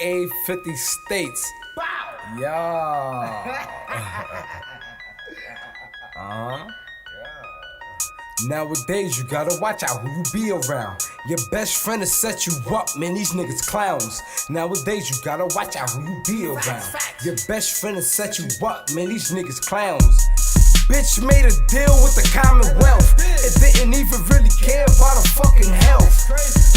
aka 50 states. Bow! Yeah. Nowadays, you gotta watch out who you be around. Your best friend will set you up, man, these niggas clowns. Nowadays, you gotta watch out who you be around. Your best friend will set you up, man, these niggas clowns. Bitch made a deal with the Commonwealth. It didn't even really care about her fucking health.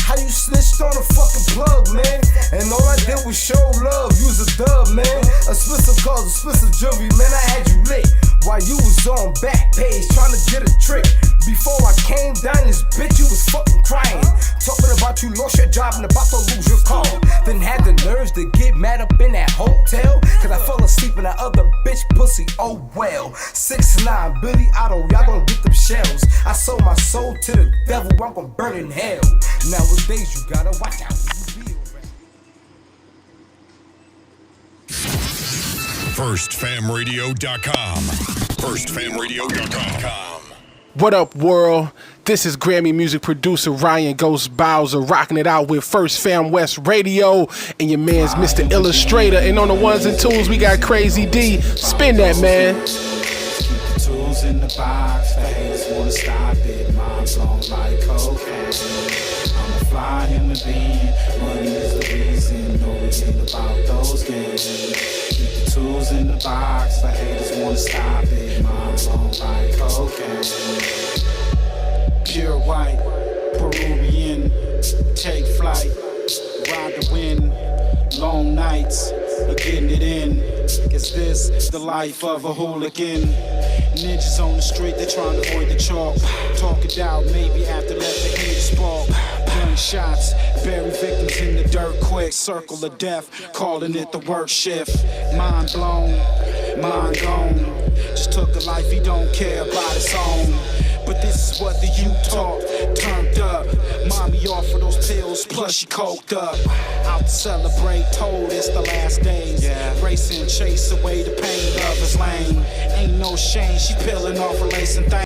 How you snitched on a fucking plug, man? And all I did was show love, you was a dub, man. Expensive cars, expensive jewelry, man, I had you lit. While you was on back page trying to get a trick. Before I came down this bitch, you was fucking crying. Talking about you lost your job and about to lose your car. Then had the nerves to get mad up in that hotel. Cause I fell asleep in that other bitch pussy, oh well. 6'9", Billy Otto, y'all gon' get them shells. I sold my soul to the devil, I'm gon' burn in hell. Nowadays you gotta watch out who you be around. FirstFamRadio.com. FirstFamRadio.com. What up, world? This is Grammy music producer Ryan Ghost Bowser rocking it out with First Fam West Radio and your man's Mr. Illustrator. And on the ones and twos, we got Crazy D. Spin that, man. Keep the tools in the box. The haters wanna stop it. Mine's on like cocaine. I'm a fly human being. Money is the reason. No, it ain't about those games. Keep the tools in the box. The haters wanna stop it. Mine's on like cocaine. Pure white, Peruvian, take flight, ride the wind, long nights, getting it in. Is this the life of a hooligan? Ninjas on the street, they're trying to avoid the chalk. Talk it out, maybe after let the heat spark. Gunshots, bury victims in the dirt quick. Circle of death, calling it the work shift. Mind blown, mind gone. Just took a life he don't care about his own. But this is what the youth taught, turned up. Mommy offered those pills, plus she coked up. Out to celebrate, told it's the last days. Racing, chase away the pain, love is lame. Ain't no shame, she peeling off her lace and things.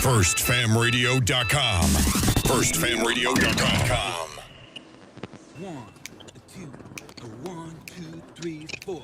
FirstFamRadio.com. FirstFamRadio.com. 1, 2, 1, 2, 3, 4.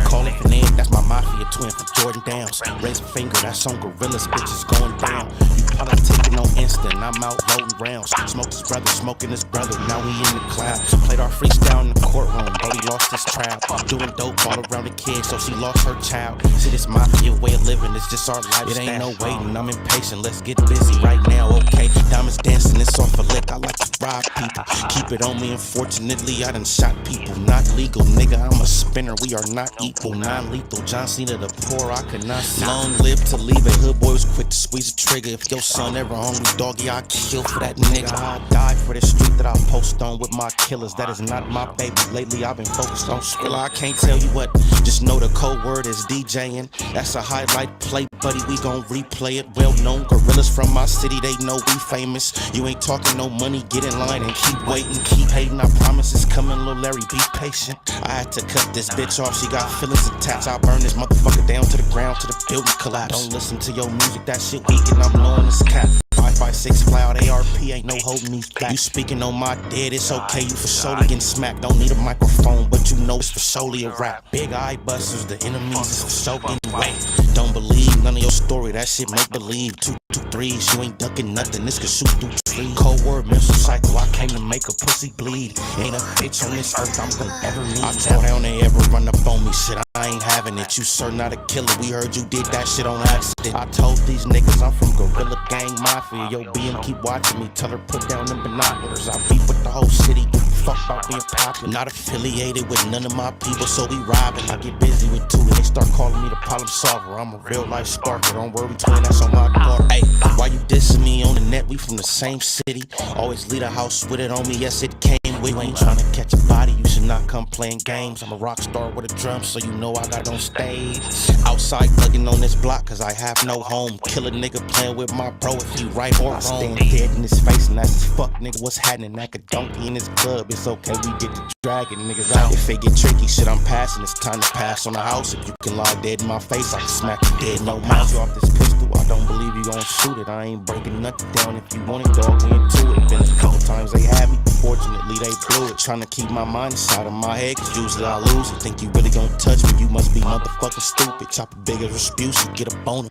Call it an egg, that's my mafia twin from Jordan Downs. Raise a finger, that's on gorillas, bitches going down. You politicking on Insta, and I'm out loading rounds. Smoked his brother, smoking his brother, now we in the clouds. Played our freestyle in the courtroom, Brody lost his trial. Doing dope all around the kid, so she lost her child. See, this mafia way of living, it's just our lifestyle. It ain't no waiting, I'm impatient, let's get busy right now, okay? Diamonds dancing, it's off a lick, I like to rob people. Keep it on me, unfortunately, I done shot people. Not legal, nigga, I'm a spinner, we are not equal. Non-lethal, John Cena the poor, I could not see. Long live to leave, a hood boy was quick to squeeze a trigger. If your son ever hungry, doggy, I kill for that nigga. I die for the street that I post on with my killers. That is not my baby. Lately I've been focused on Skrilla. I can't tell you what, just know the code word is DJing. That's a highlight play, buddy, we gon' replay it. Well known gorillas from my city, they know we famous. You ain't talking no money, get in line and keep waiting. Keep hating, I promise it's coming, Lil Larry, be patient. I had to cut this bitch off, she got feelings attached. I burn this motherfucker down to the ground, to the building collapse. Don't listen to your music, that shit weak and I'm knowing it's cap. 556 cloud ARP, ain't no holding me back. You speaking on my dead, it's okay, you for surely getting smacked. Don't need a microphone, but you know it's for solely a rap. Big eye busters, the enemies is for so getting wet. Don't believe none of your story, that shit make believe. 2, 2, 3s, you ain't ducking nothing, this could shoot through trees. Cold word, mental cycle, I came to make a pussy bleed. Ain't a bitch on this earth I'm gonna ever need. I tell down they ever run up on me, shit, I ain't having it. You sir not a killer, we heard you did that shit on accident. I told these niggas I'm from Gorilla Gang Mafia. Yo, BM keep watching me, tell her put down them binoculars. I beat with the whole city, give a fuck about being popular. Not affiliated with none of my people, so we robbing. I get busy with two, they start calling me the problem solver. I'm a real life sparker, don't worry twin, that's on my guard. Hey, why you dissing me on the net? We from the same city. Always leave a house with it on me, yes it came with with you. Tryna catch a body, you should not come playing games. I'm a rock star with a drum, so you know I got on stage. Outside thugging on this block, cause I have no home. Kill a nigga playing with my bro if he right or wrong. Stand dead in his face and that's fuck nigga, what's happening? Like a donkey in his club, it's okay, we get to dragging niggas out. If it get tricky, shit I'm passing, it's time to pass on the house. If you can lie dead in my face, I can smack you dead, no mouth. You off this pistol, I don't believe you gon' shoot it. I ain't breaking nothing down, if you want it, dog, we into it. Been a couple times they had me, fortunately they blew it. Tryna keep my mind inside of my head, cause usually I lose it. Think you really gon' touch me, you must be motherfucking stupid. Chop a big as Rasputin, get a boner.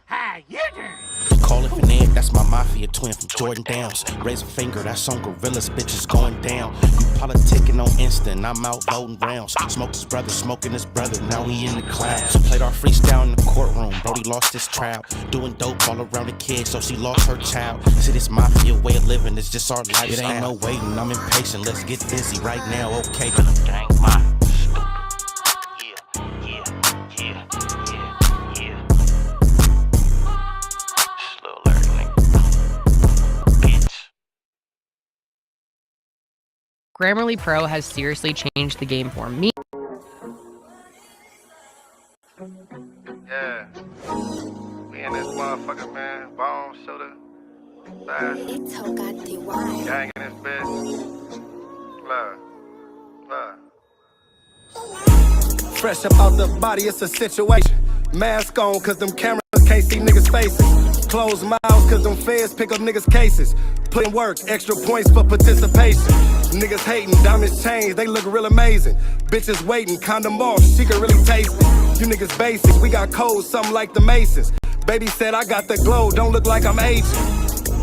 Call it Finette, that's my mafia twin from Jordan Downs. Raise a finger, that's on Gorillas, bitches going down. You politicking on Insta, and I'm out voting rounds. Smoked his brother, smoking his brother, now he in the clouds. Played our freestyle in the courtroom, Brody lost his trial. Doing dope all around the kid, so she lost her child. See, this mafia way of living, it's just our lifestyle. It ain't no waiting, I'm impatient, let's get busy right now, okay? Gang, my Grammarly Pro has seriously changed the game for me. Yeah. We in this motherfucker, man. Bone, shooter, bass. Gang in this bitch. Love. Fresh up out the body, it's a situation. Mask on, cause them cameras can't see niggas' faces. Closed mouths, cause them feds pick up niggas' cases. Put in work, extra points for participation. Niggas hating, diamonds chains, they look real amazing. Bitches waiting, condom off, she can really taste it. You niggas basic, we got codes, something like the Masons. Baby said I got the glow, don't look like I'm aging.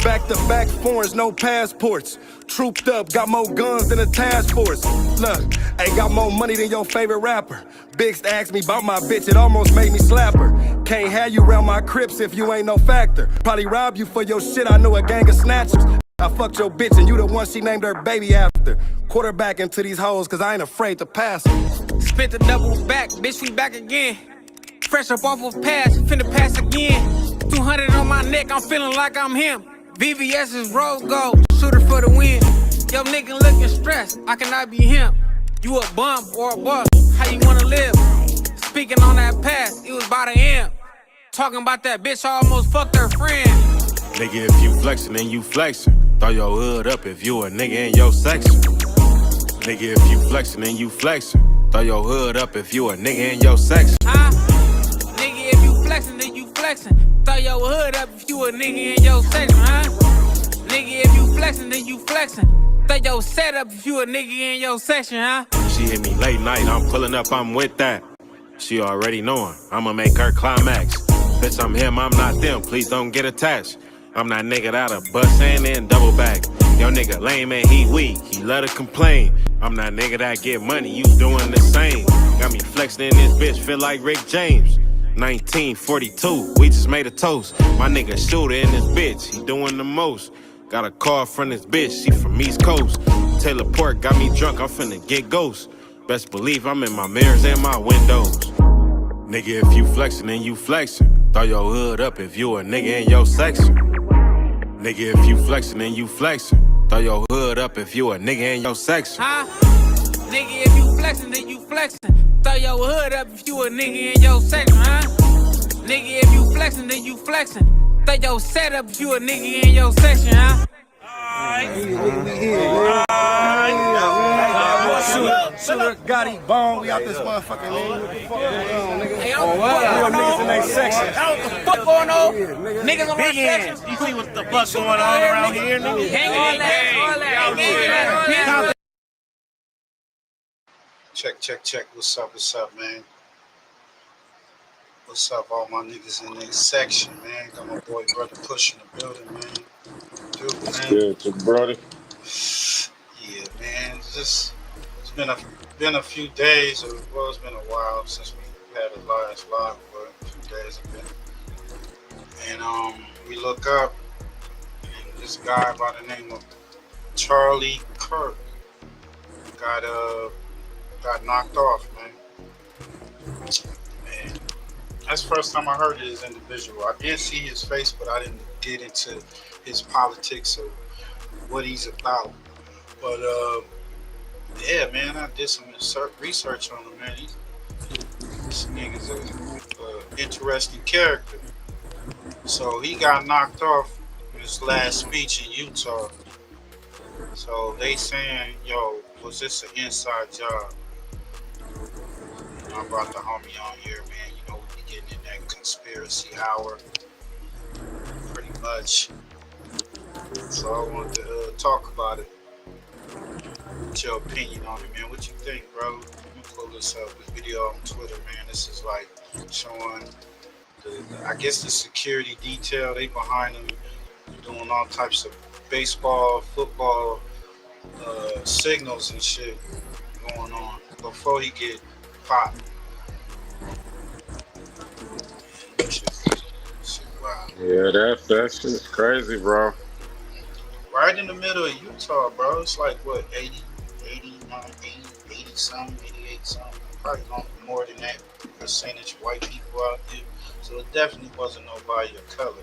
Back to back foreigns, no passports. Trooped up, got more guns than a task force. Look, ain't got more money than your favorite rapper. Biggs asked me about my bitch, it almost made me slap her. Can't have you around my crips if you ain't no factor. Probably rob you for your shit, I know a gang of snatchers. I fucked your bitch and you the one she named her baby after. Quarterback into these hoes cause I ain't afraid to pass her. Spit the double back, bitch, we back again. Fresh up off of pass, finna pass again. 200 on my neck, I'm feeling like I'm him. VVS is rose gold, shooter for the win. Yo nigga looking stressed, I cannot be him. You a bum or a bust, how you wanna live? Speaking on that pass, it was by the end. Talking about that bitch, I almost fucked her friend. Nigga, if you flexin', then you flexin'. Throw your hood up if you a nigga in your section. Nigga, if you flexin', then you flexin'. Throw your hood up if you a nigga in your section. Huh? Nigga, if you flexin', then you flexin'. Throw your hood up if you a nigga in your section, huh? Nigga, if you flexin', then you flexin'. Throw your set up if you a nigga in your section, huh? She hit me late night, I'm pulling up, I'm with that. She already knowin', I'ma make her climax. Bitch, I'm him, I'm not them, please don't get attached. I'm that nigga that'll bust and then double back. Yo nigga lame and he weak, he love to complain. I'm that nigga that get money, you doing the same. Got me flexing in this bitch, feel like Rick James. 1942, we just made a toast. My nigga shooter in this bitch, he doing the most. Got a call from this bitch, she from East Coast. Taylor Port got me drunk, I'm finna get ghost. Best believe I'm in my mirrors and my windows. Nigga, if you flexin', then you flexin'. Throw your hood up if you a nigga in your section. Nigga, if you flexin', then you flexin'. Throw your hood up if you a nigga in your section. Huh? Nigga, if you flexin', then you flexin'. Throw your hood up if you a nigga in your section, huh? Nigga, if you flexin', then you flexin'. Throw your set up if you a nigga in your section, huh? Shooter, Gotti, Bone, we out this motherfucking league. What the fuck going on, nigga? Hey, what niggas in their section. What the fuck going on? Niggas on my section. You see what the fuck going on around here, nigga? Hanging on that. Check. What's up, man? What's up, all my niggas in their section, man? Got my boy, brother Kush in the building, man. Dude, man. Good, brother. Yeah, man. It's been a few days, or well, it's been a while since we had a last live, but a few days have been. And we look up, and this guy by the name of Charlie Kirk got knocked off, man. That's the first time I heard of this individual. I did see his face, but I didn't get into his politics or what he's about. But Yeah, man, I did some research on him, man. This nigga's an interesting character. So he got knocked off in his last speech in Utah. So they saying, yo, was this an inside job? I brought the homie on here, man. You know, we be getting in that conspiracy hour. Pretty much. So I wanted to talk about it. What's your opinion on it, man? What you think, bro? Let me pull this up. This video on Twitter, man. This is like showing I guess the security detail. They behind them doing all types of baseball, football signals and shit going on before he get popped. Wow. Yeah, that shit's crazy, bro. Right in the middle of Utah, bro. It's like, what, 80 something, 88 something. Probably more than that percentage white people out there. So it definitely wasn't nobody of color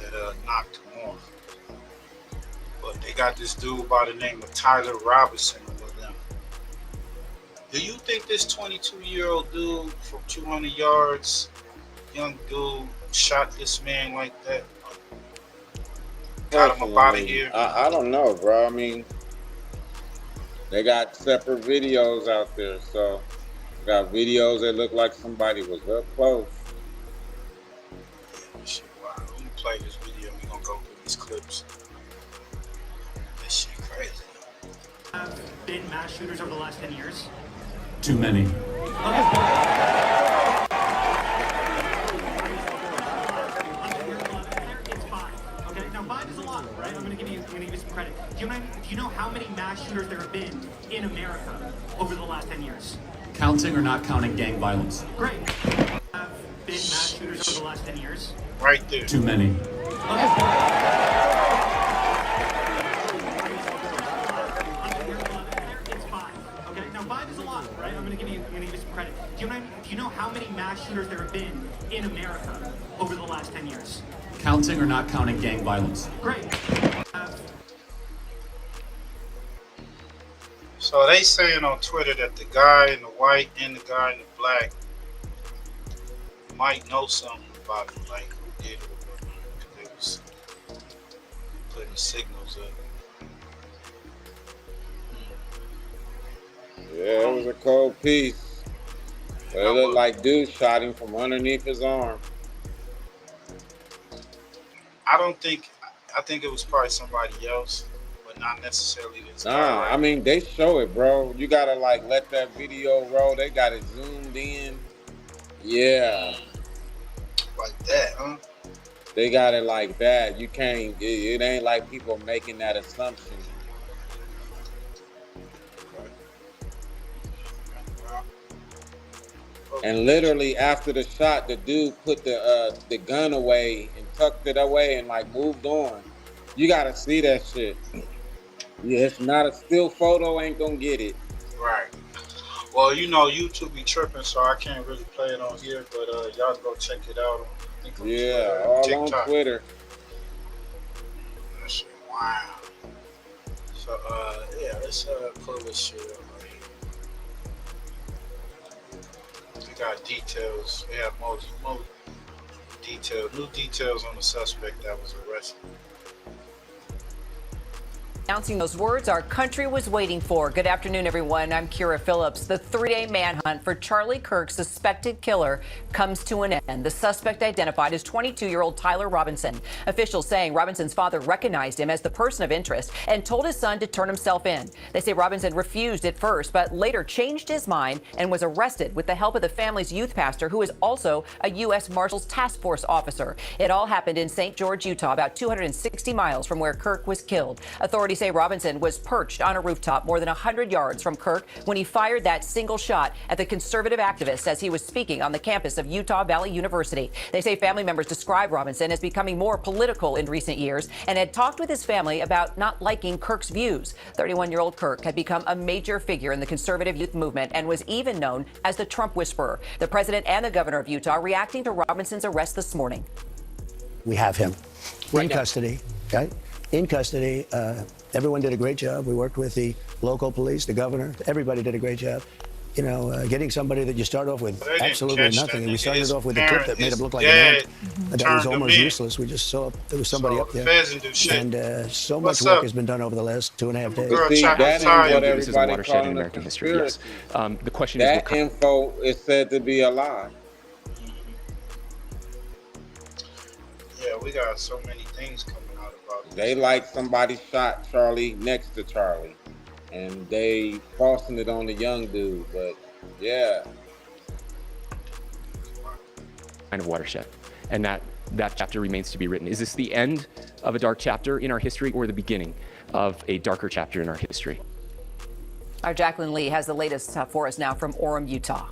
that knocked him off. But they got this dude by the name of Tyler Robinson with them. Do you think this 22-year-old dude from 200 yards, young dude, shot this man like that? Got him up out of here? I don't know, bro. I mean, they got separate videos out there, so got videos that look like somebody was up close. Wow, let me play this video. We're gonna go through these clips. This shit crazy. Have been mass shooters over the last 10 years? Too many. Right? I'm gonna give you some credit. Do you know how many mass shooters there have been in America over the last 10 years? Counting or not counting gang violence? Great. Have been mass shooters over the last 10 years? Right there. Too many. It's 5. Okay, now 5 is a lot, right? I'm gonna give you some credit. Do you know how many mass shooters there have been in America over the last 10 years? Counting or not counting gang violence? Great. So they saying on Twitter that the guy in the white and the guy in the black might know something about it, like who did it, because they was putting signals up. Yeah, it was a cold piece. But it looked like dude shot him from underneath his arm. I think it was probably somebody else, but not necessarily this guy. Nah, I mean, they show it, bro. You gotta, like, let that video roll. They got it zoomed in. Yeah. Like that, huh? They got it like that. You can't, it ain't like people making that assumption. And literally after the shot, the dude put the gun away and tucked it away and like moved on. You gotta see that shit. Yeah, it's not a still photo, ain't gonna get it. Right. Well, you know, YouTube be tripping, so I can't really play it on here, but y'all go check it out on Twitter, all TikTok. On Twitter. That shit, wow. So yeah, let's pull this shit up. Got details. They have more details, new details on the suspect that was arrested. Announcing those words our country was waiting for. Good afternoon, everyone. I'm Kira Phillips. The 3-day manhunt for Charlie Kirk's suspected killer comes to an end. The suspect identified as 22-year-old Tyler Robinson. Officials saying Robinson's father recognized him as the person of interest and told his son to turn himself in. They say Robinson refused at first, but later changed his mind and was arrested with the help of the family's youth pastor, who is also a U.S. Marshals Task Force officer. It all happened in St. George, Utah, about 260 miles from where Kirk was killed. Authorities say Robinson was perched on a rooftop more than 100 yards from Kirk when he fired that single shot at the conservative activist as he was speaking on the campus of Utah Valley University. They say family members describe Robinson as becoming more political in recent years and had talked with his family about not liking Kirk's views. 31-year-old Kirk had become a major figure in the conservative youth movement and was even known as the Trump Whisperer. The president and the governor of Utah reacting to Robinson's arrest this morning. We have him in custody, okay? In custody. everyone did a great job. We worked with the local police, the governor. Everybody did a great job. You know, getting somebody that you start off with absolutely nothing. We started off with a clip that made him look like an ant. That was almost useless. We just saw there was somebody up there. And so much work has been done over the last 2.5 days. See, that ain't what This is a everybody watershed in calling a American history, yes. conspiracy. The question is, That info is said to be a lie. Yeah, we got so many things coming out about this. They like somebody shot Charlie next to Charlie, and they forcing it on the young dude. But yeah, kind of watershed, and that chapter remains to be written. Is this the end of a dark chapter in our history, or the beginning of a darker chapter in our history? Our Jacqueline Lee has the latest for us now from Orem, Utah.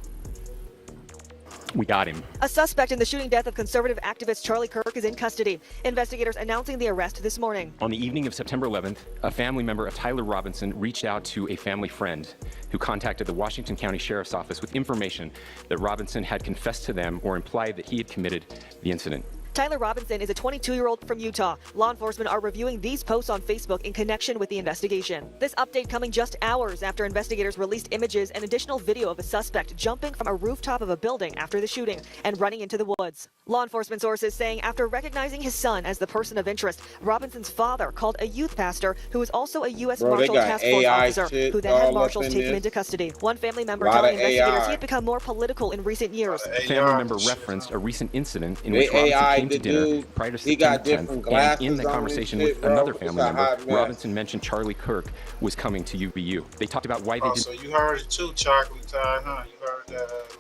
We got him. A suspect in the shooting death of conservative activist Charlie Kirk is in custody. Investigators announcing the arrest this morning. On the evening of September 11th, a family member of Tyler Robinson reached out to a family friend who contacted the Washington County Sheriff's Office with information that Robinson had confessed to them or implied that he had committed the incident. Tyler Robinson is a 22-year-old from Utah. Law enforcement are reviewing these posts on Facebook in connection with the investigation. This update coming just hours after investigators released images and additional video of a suspect jumping from a rooftop of a building after the shooting and running into the woods. Law enforcement sources saying after recognizing his son as the person of interest, Robinson's father called a youth pastor who is also a U.S. Marshal Task Force officer who then had marshals take him into custody. One family member telling investigators he had become more political in recent years. The family member referenced a recent incident in which Robinson came to dinner prior to September 10th, and in the conversation with another family member, Robinson mentioned Charlie Kirk was coming to UVU. They talked about why they did. So you heard it too, Chocolate Tie, huh? You heard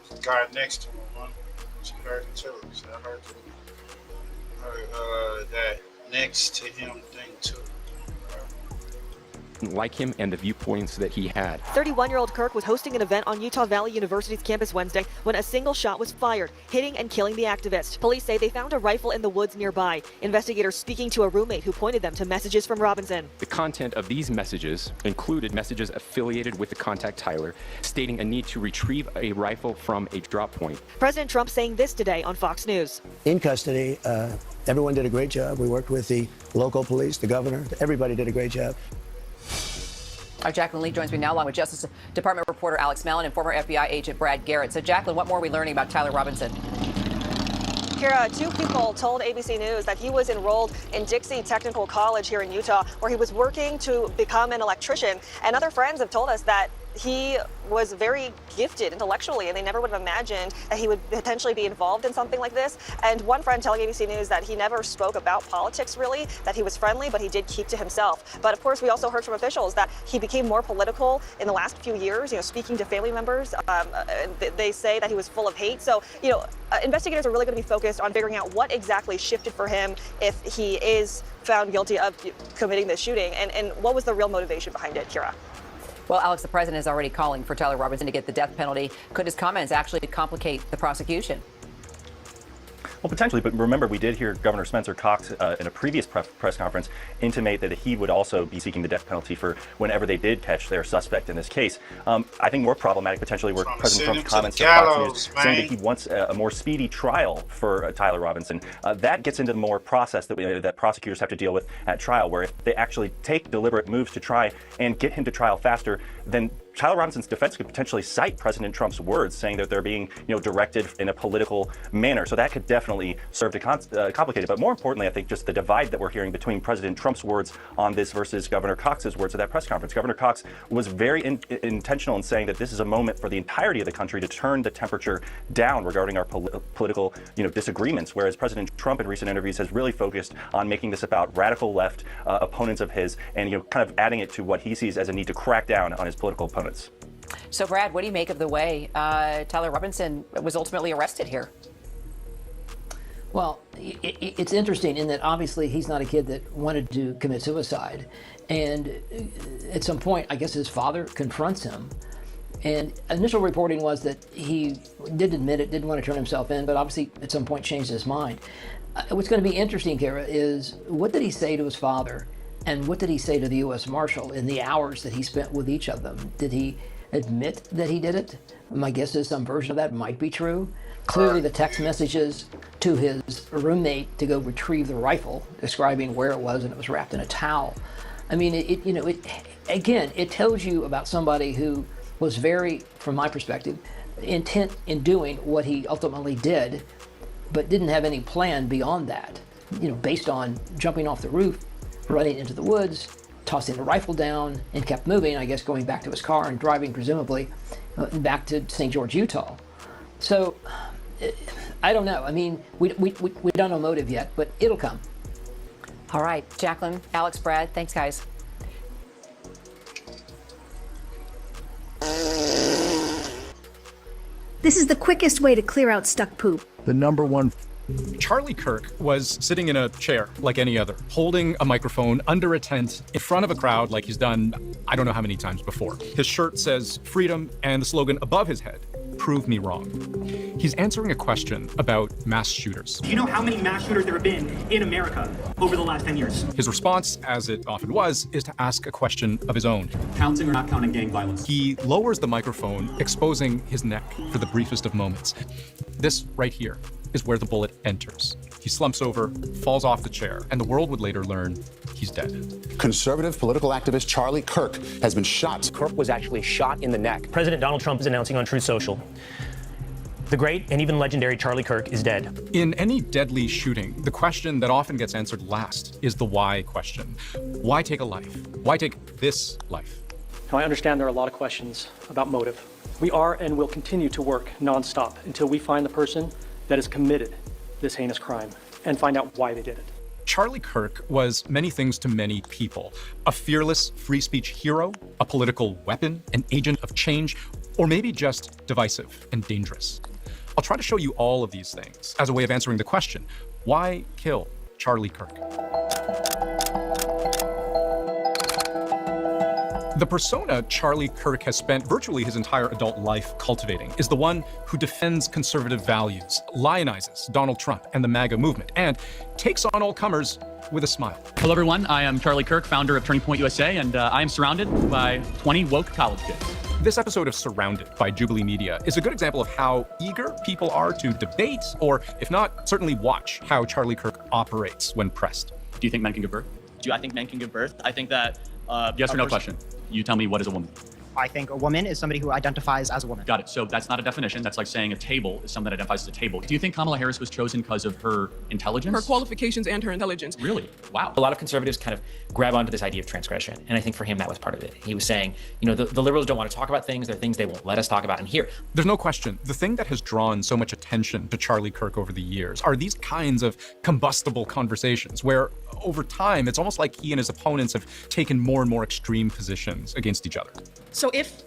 the guy next to him, huh? She heard it too. So I heard that next to him thing too. Like him and the viewpoints that he had. 31-year-old Kirk was hosting an event on Utah Valley University's campus Wednesday when a single shot was fired, hitting and killing the activist. Police say they found a rifle in the woods nearby. Investigators speaking to a roommate who pointed them to messages from Robinson. The content of these messages included messages affiliated with the contact Tyler, stating a need to retrieve a rifle from a drop point. President Trump saying this today on Fox News. In custody, everyone did a great job. We worked with the local police, the governor. Everybody did a great job. Our Jacqueline Lee joins me now along with Justice Department reporter Alex Mellon and former FBI agent Brad Garrett. So, Jacqueline, what more are we learning about Tyler Robinson? Kira, two people told ABC News that he was enrolled in Dixie Technical College here in Utah, where he was working to become an electrician. And other friends have told us that he was very gifted intellectually, and they never would have imagined that he would potentially be involved in something like this. And one friend telling ABC News that he never spoke about politics really, that he was friendly, but he did keep to himself. But of course, we also heard from officials that he became more political in the last few years, speaking to family members. They say that he was full of hate. So, investigators are really going to be focused on figuring out what exactly shifted for him if he is found guilty of committing this shooting, and what was the real motivation behind it, Kira? Well, Alex, the president is already calling for Tyler Robinson to get the death penalty. Could his comments actually complicate the prosecution? Well, potentially, but remember, we did hear Governor Spencer Cox in a previous press conference intimate that he would also be seeking the death penalty for whenever they did catch their suspect in this case. I think more problematic potentially were President Trump's comments to Fox News saying that he wants a more speedy trial for Tyler Robinson. That gets into the more process that prosecutors have to deal with at trial, where if they actually take deliberate moves to try and get him to trial faster, then Tyler Robinson's defense could potentially cite President Trump's words, saying that they're being, directed in a political manner. So that could definitely serve to complicate it. But more importantly, I think just the divide that we're hearing between President Trump's words on this versus Governor Cox's words at that press conference. Governor Cox was very intentional in saying that this is a moment for the entirety of the country to turn the temperature down regarding our political, disagreements. Whereas President Trump in recent interviews has really focused on making this about radical left opponents of his, and kind of adding it to what he sees as a need to crack down on his political opponents. So, Brad, what do you make of the way Tyler Robinson was ultimately arrested here? Well, it's interesting in that obviously he's not a kid that wanted to commit suicide. And at some point, I guess his father confronts him. And initial reporting was that he did admit it, didn't want to turn himself in, but obviously at some point changed his mind. What's going to be interesting, Kara, is what did he say to his father? And what did he say to the U.S. Marshal in the hours that he spent with each of them? Did he admit that he did it? My guess is some version of that might be true. Clearly the text messages to his roommate to go retrieve the rifle, describing where it was, and it was wrapped in a towel. I mean, it tells you about somebody who was very, from my perspective, intent in doing what he ultimately did, but didn't have any plan beyond that. Based on jumping off the roof, running into the woods, tossing the rifle down, and kept moving, I guess going back to his car and driving presumably back to St. George, Utah. So, I don't know. I mean, we don't know motive yet, but it'll come. All right, Jacqueline, Alex, Brad, thanks, guys. This is the quickest way to clear out stuck poop. The number one. Charlie Kirk was sitting in a chair like any other, holding a microphone under a tent in front of a crowd like he's done I don't know how many times before. His shirt says freedom, and the slogan above his head, prove me wrong. He's answering a question about mass shooters. Do you know how many mass shooters there have been in America over the last 10 years? His response, as it often was, is to ask a question of his own. Counting or not counting gang violence? He lowers the microphone, exposing his neck for the briefest of moments. This right here is where the bullet enters. He slumps over, falls off the chair, and the world would later learn he's dead. Conservative political activist Charlie Kirk has been shot. Kirk was actually shot in the neck. President Donald Trump is announcing on Truth Social, the great and even legendary Charlie Kirk is dead. In any deadly shooting, the question that often gets answered last is the why question. Why take a life? Why take this life? Now, I understand there are a lot of questions about motive. We are and will continue to work nonstop until we find the person that has committed this heinous crime and find out why they did it. Charlie Kirk was many things to many people. A fearless free speech hero, a political weapon, an agent of change, or maybe just divisive and dangerous. I'll try to show you all of these things as a way of answering the question, why kill Charlie Kirk? The persona Charlie Kirk has spent virtually his entire adult life cultivating is the one who defends conservative values, lionizes Donald Trump and the MAGA movement, and takes on all comers with a smile. Hello, everyone. I am Charlie Kirk, founder of Turning Point USA, and I am surrounded by 20 woke college kids. This episode of Surrounded by Jubilee Media is a good example of how eager people are to debate, or if not, certainly watch how Charlie Kirk operates when pressed. Do you think men can give birth? Do I think men can give birth? I think that... yes or no question. You tell me, what is a woman? I think a woman is somebody who identifies as a woman. Got it. So that's not a definition. That's like saying a table is someone that identifies as a table. Do you think Kamala Harris was chosen because of her intelligence? Her qualifications and her intelligence. Really? Wow. A lot of conservatives kind of grab onto this idea of transgression. And I think for him, that was part of it. He was saying, the liberals don't want to talk about things. There are things they won't let us talk about in here. There's no question. The thing that has drawn so much attention to Charlie Kirk over the years are these kinds of combustible conversations where over time, it's almost like he and his opponents have taken more and more extreme positions against each other. So if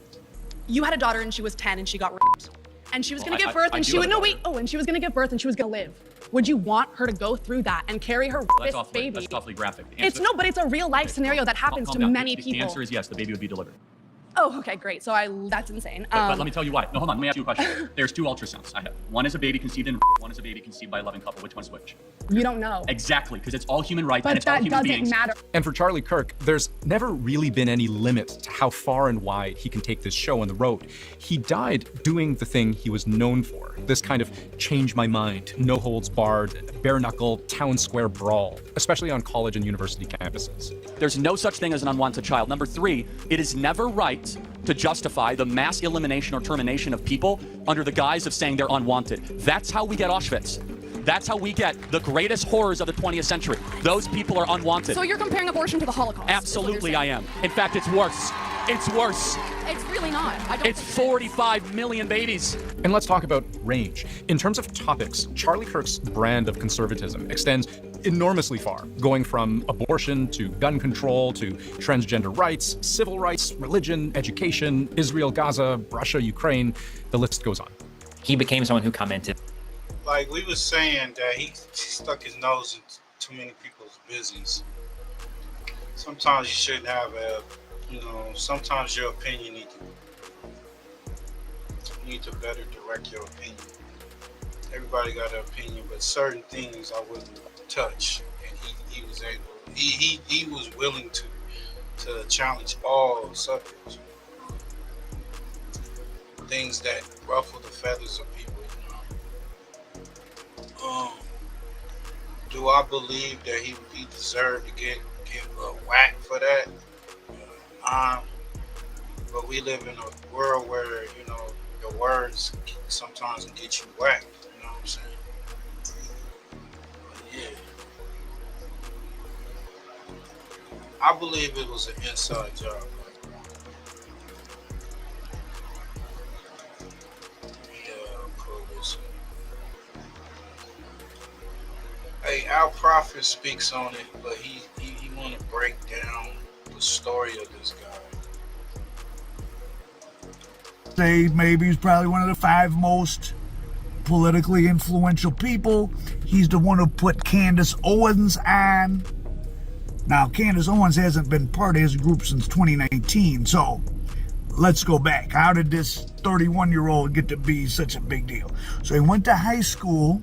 you had a daughter and she was 10 and she got raped, and she was going to give birth and she would and she was going to give birth and she was going to live, would you want her to go through that and carry her baby? That's awfully graphic. But it's a real life scenario that happens to many people. The answer is yes, the baby would be delivered. Oh, okay, great. So that's insane. But let me tell you why. No, hold on. Let me ask you a question. There's two ultrasounds I have. One is a baby conceived in, one is a baby conceived by a loving couple. Which one's which? You don't know. Exactly, because it's all human rights but and it's all human beings. But that doesn't matter. And for Charlie Kirk, there's never really been any limit to how far and wide he can take this show on the road. He died doing the thing he was known for, this kind of change my mind, no holds barred, bare knuckle, town square brawl, especially on college and university campuses. There's no such thing as an unwanted child. Number three, it is never right to justify the mass elimination or termination of people under the guise of saying they're unwanted. That's how we get Auschwitz. That's how we get the greatest horrors of the 20th century. Those people are unwanted. So you're comparing abortion to the Holocaust? Absolutely, I am. In fact, it's worse. It's worse. It's really not. It's 45 million babies. And let's talk about range. In terms of topics, Charlie Kirk's brand of conservatism extends enormously far, going from abortion to gun control to transgender rights, civil rights, religion, education, Israel, Gaza, Russia, Ukraine, the list goes on. He became someone who commented. Like we was saying that he stuck his nose in too many people's business. Sometimes you shouldn't have sometimes your opinion need to better direct your opinion. Everybody got an opinion, but certain things I wouldn't touch, and he was able. He was willing to challenge all subjects, things that ruffle the feathers of people. Do I believe that he deserved to get get whacked for that. But we live in a world where, you know, your words sometimes can get you whacked. You know what I'm saying? But yeah. I believe it was an inside job. Hey, our prophet speaks on it, but he want to break down the story of this guy. Say maybe he's probably one of the 5 most politically influential people. He's the one who put Candace Owens on. Now, Candace Owens hasn't been part of his group since 2019, so let's go back. How did this 31-year-old get to be such a big deal? So he went to high school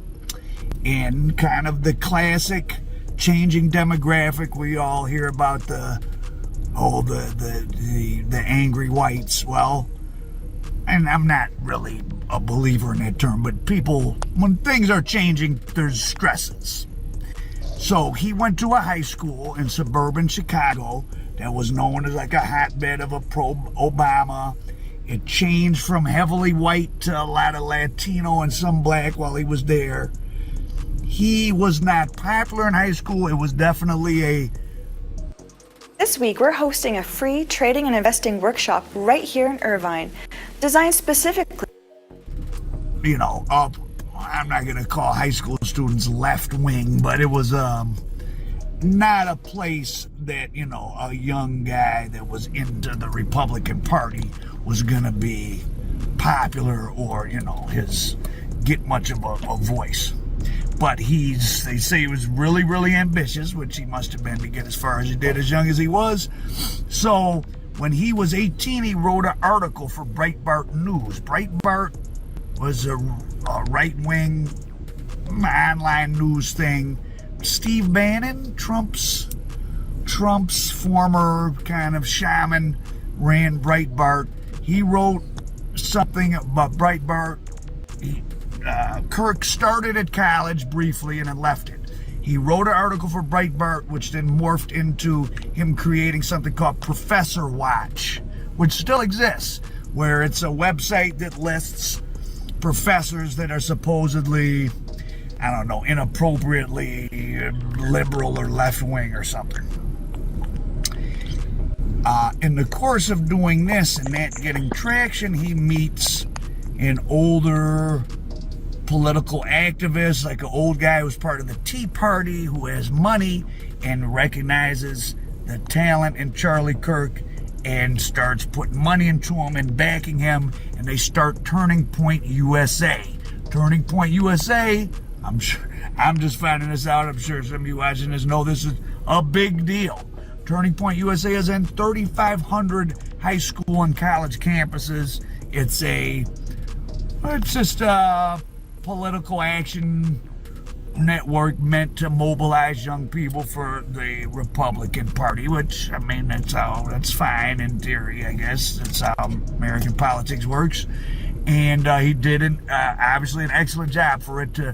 in kind of the classic changing demographic. We all hear about the angry whites. Well, and I'm not really a believer in that term, but people, when things are changing, there's stresses. So he went to a high school in suburban Chicago that was known as like a hotbed of a pro-Obama. It changed from heavily white to a lot of Latino and some black while he was there. He was not popular in high school. It was definitely a... This week, we're hosting a free trading and investing workshop right here in Irvine, designed specifically... You know, I'm not going to call high school students left wing, but it was not a place that, you know, a young guy that was into the Republican Party was going to be popular or, you know, get much of a voice. But they say he was really, really ambitious, which he must have been to get as far as he did as young as he was. So when he was 18, he wrote an article for Breitbart News. Breitbart was a right-wing online news thing. Steve Bannon, Trump's former kind of shaman, ran Breitbart. He wrote something about Breitbart. Kirk started at college briefly and then left it. He wrote an article for Breitbart, which then morphed into him creating something called Professor Watch, which still exists, where it's a website that lists professors that are supposedly, I don't know, inappropriately liberal or left-wing or something. In the course of doing this and that getting traction, he meets an older political activist, like an old guy who's part of the Tea Party, who has money and recognizes the talent in Charlie Kirk and starts putting money into him and backing him, and they start Turning Point USA. Turning Point USA, I'm just finding this out, I'm sure some of you watching this know this is a big deal. Turning Point USA is in 3,500 high school and college campuses. It's just a political action network meant to mobilize young people for the Republican Party, which, I mean, that's fine in theory, I guess. That's how American politics works. And he did obviously an excellent job for it to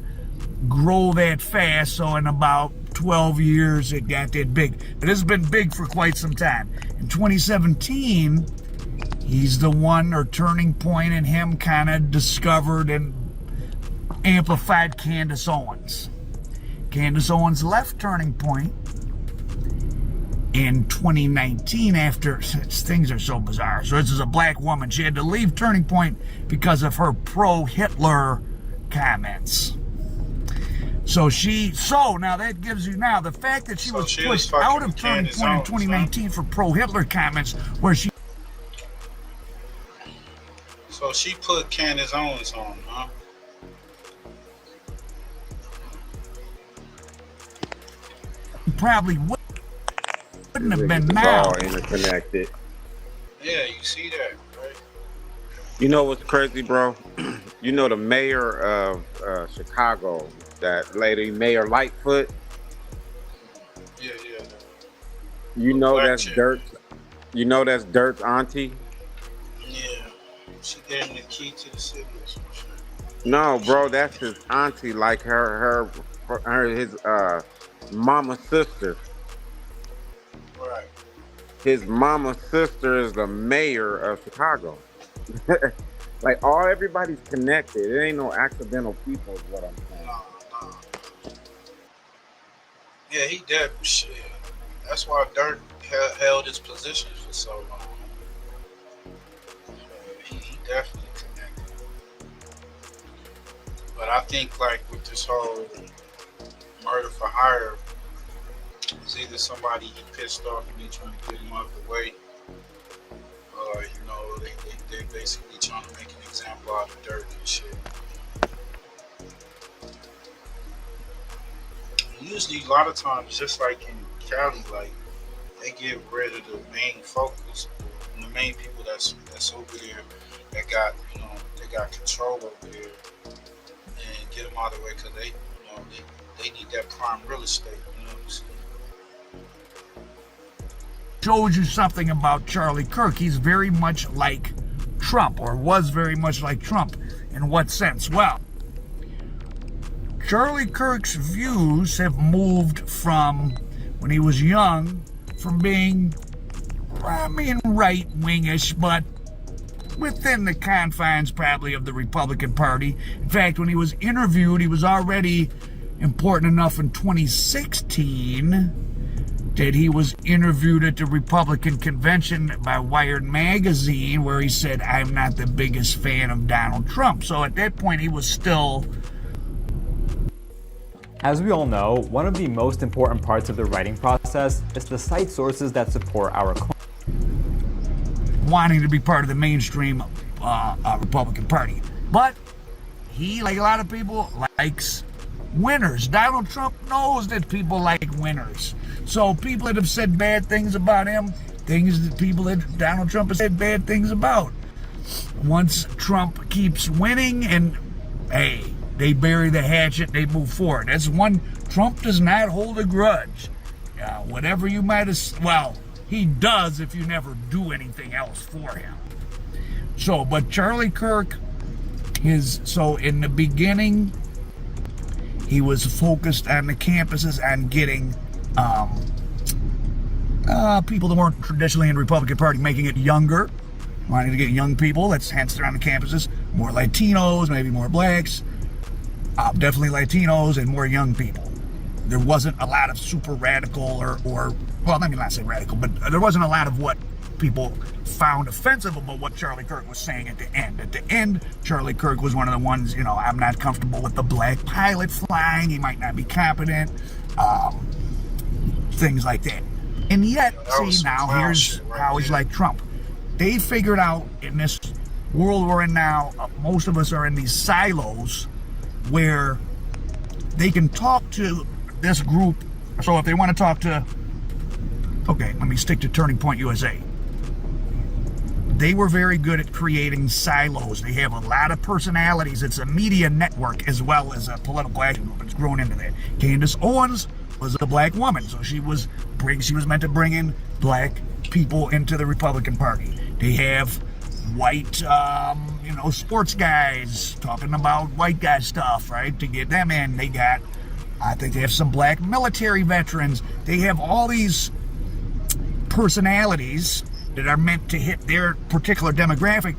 grow that fast. So in about 12 years, it got that big. But it's been big for quite some time. In 2017, he's the one, or Turning Point and him kind of discovered and amplified Candace Owens. Candace Owens left Turning Point in 2019 after, things are so bizarre. So this is a black woman. She had to leave Turning Point because of her pro-Hitler comments. So now that gives you now the fact that she was pushed out of Turning Point in 2019 for pro-Hitler comments where she... So she put Candace Owens on, huh? Probably wouldn't have been now. All interconnected. Yeah, you see that, right? You know what's crazy, bro? You know the mayor of Chicago, that lady, Mayor Lightfoot? Yeah. You know that's Dirt. You know that's Dirt's auntie? Yeah. She gave him the key to the city or some shit. No, bro, that's his auntie, like his mama's sister. his mama's sister is the mayor of Chicago. Like everybody's connected. It ain't no accidental people is what I'm saying. No. Yeah, he did shit. That's why Dirk held his position for so long. He definitely connected. But I think like with this whole murder for hire, it's either somebody he pissed off and they trying to get him out the way, or they basically trying to make an example out of Dirk and shit. Usually, a lot of times, just like in Cali, like they get rid of the main focus, the main people that's over there that got they got control over there, and get them out of the way because they need that prime real estate. You know what I'm saying? Shows you something about Charlie Kirk. He's very much like Trump, or was very much like Trump. In what sense? Well, Charlie Kirk's views have moved from, when he was young, from being, right-wingish, but within the confines probably of the Republican Party. In fact, when he was interviewed, he was already important enough in 2016 that he was interviewed at the Republican convention by Wired magazine, where he said, "I'm not the biggest fan of Donald Trump." So at that point, he was still... As we all know, one of the most important parts of the writing process is to cite sources that support our claim. Wanting to be part of the mainstream Republican Party. But he, like a lot of people, likes winners. Donald Trump knows that people like winners. So people that have said bad things about him, things that people that Donald Trump has said bad things about. Once Trump keeps winning and, hey, they bury the hatchet, they move forward. That's one, Trump does not hold a grudge. Whatever you might have, well, he does if you never do anything else for him. So, but Charlie Kirk so in the beginning, he was focused on the campuses on getting people that weren't traditionally in the Republican Party, making it younger, wanting to get young people. That's hence they're on the campuses. More Latinos, maybe more blacks, definitely Latinos and more young people. There wasn't a lot of super radical or well, let me not say radical, but there wasn't a lot of what people found offensive about what Charlie Kirk was saying at the end. At the end, Charlie Kirk was one of the ones, I'm not comfortable with the black pilot flying. He might not be competent. Things like that. And yet, see, now here's how he's like Trump. They figured out in this world we're in now, most of us are in these silos where they can talk to this group. So if they want to talk to, okay, let me stick to Turning Point USA. They were very good at creating silos. They have a lot of personalities. It's a media network as well as a political action group. It's grown into that. Candace Owens was a black woman, so she was meant to bring in black people into the Republican Party. They have white, sports guys talking about white guy stuff, right? To get them in, I think they have some black military veterans. They have all these personalities that are meant to hit their particular demographic,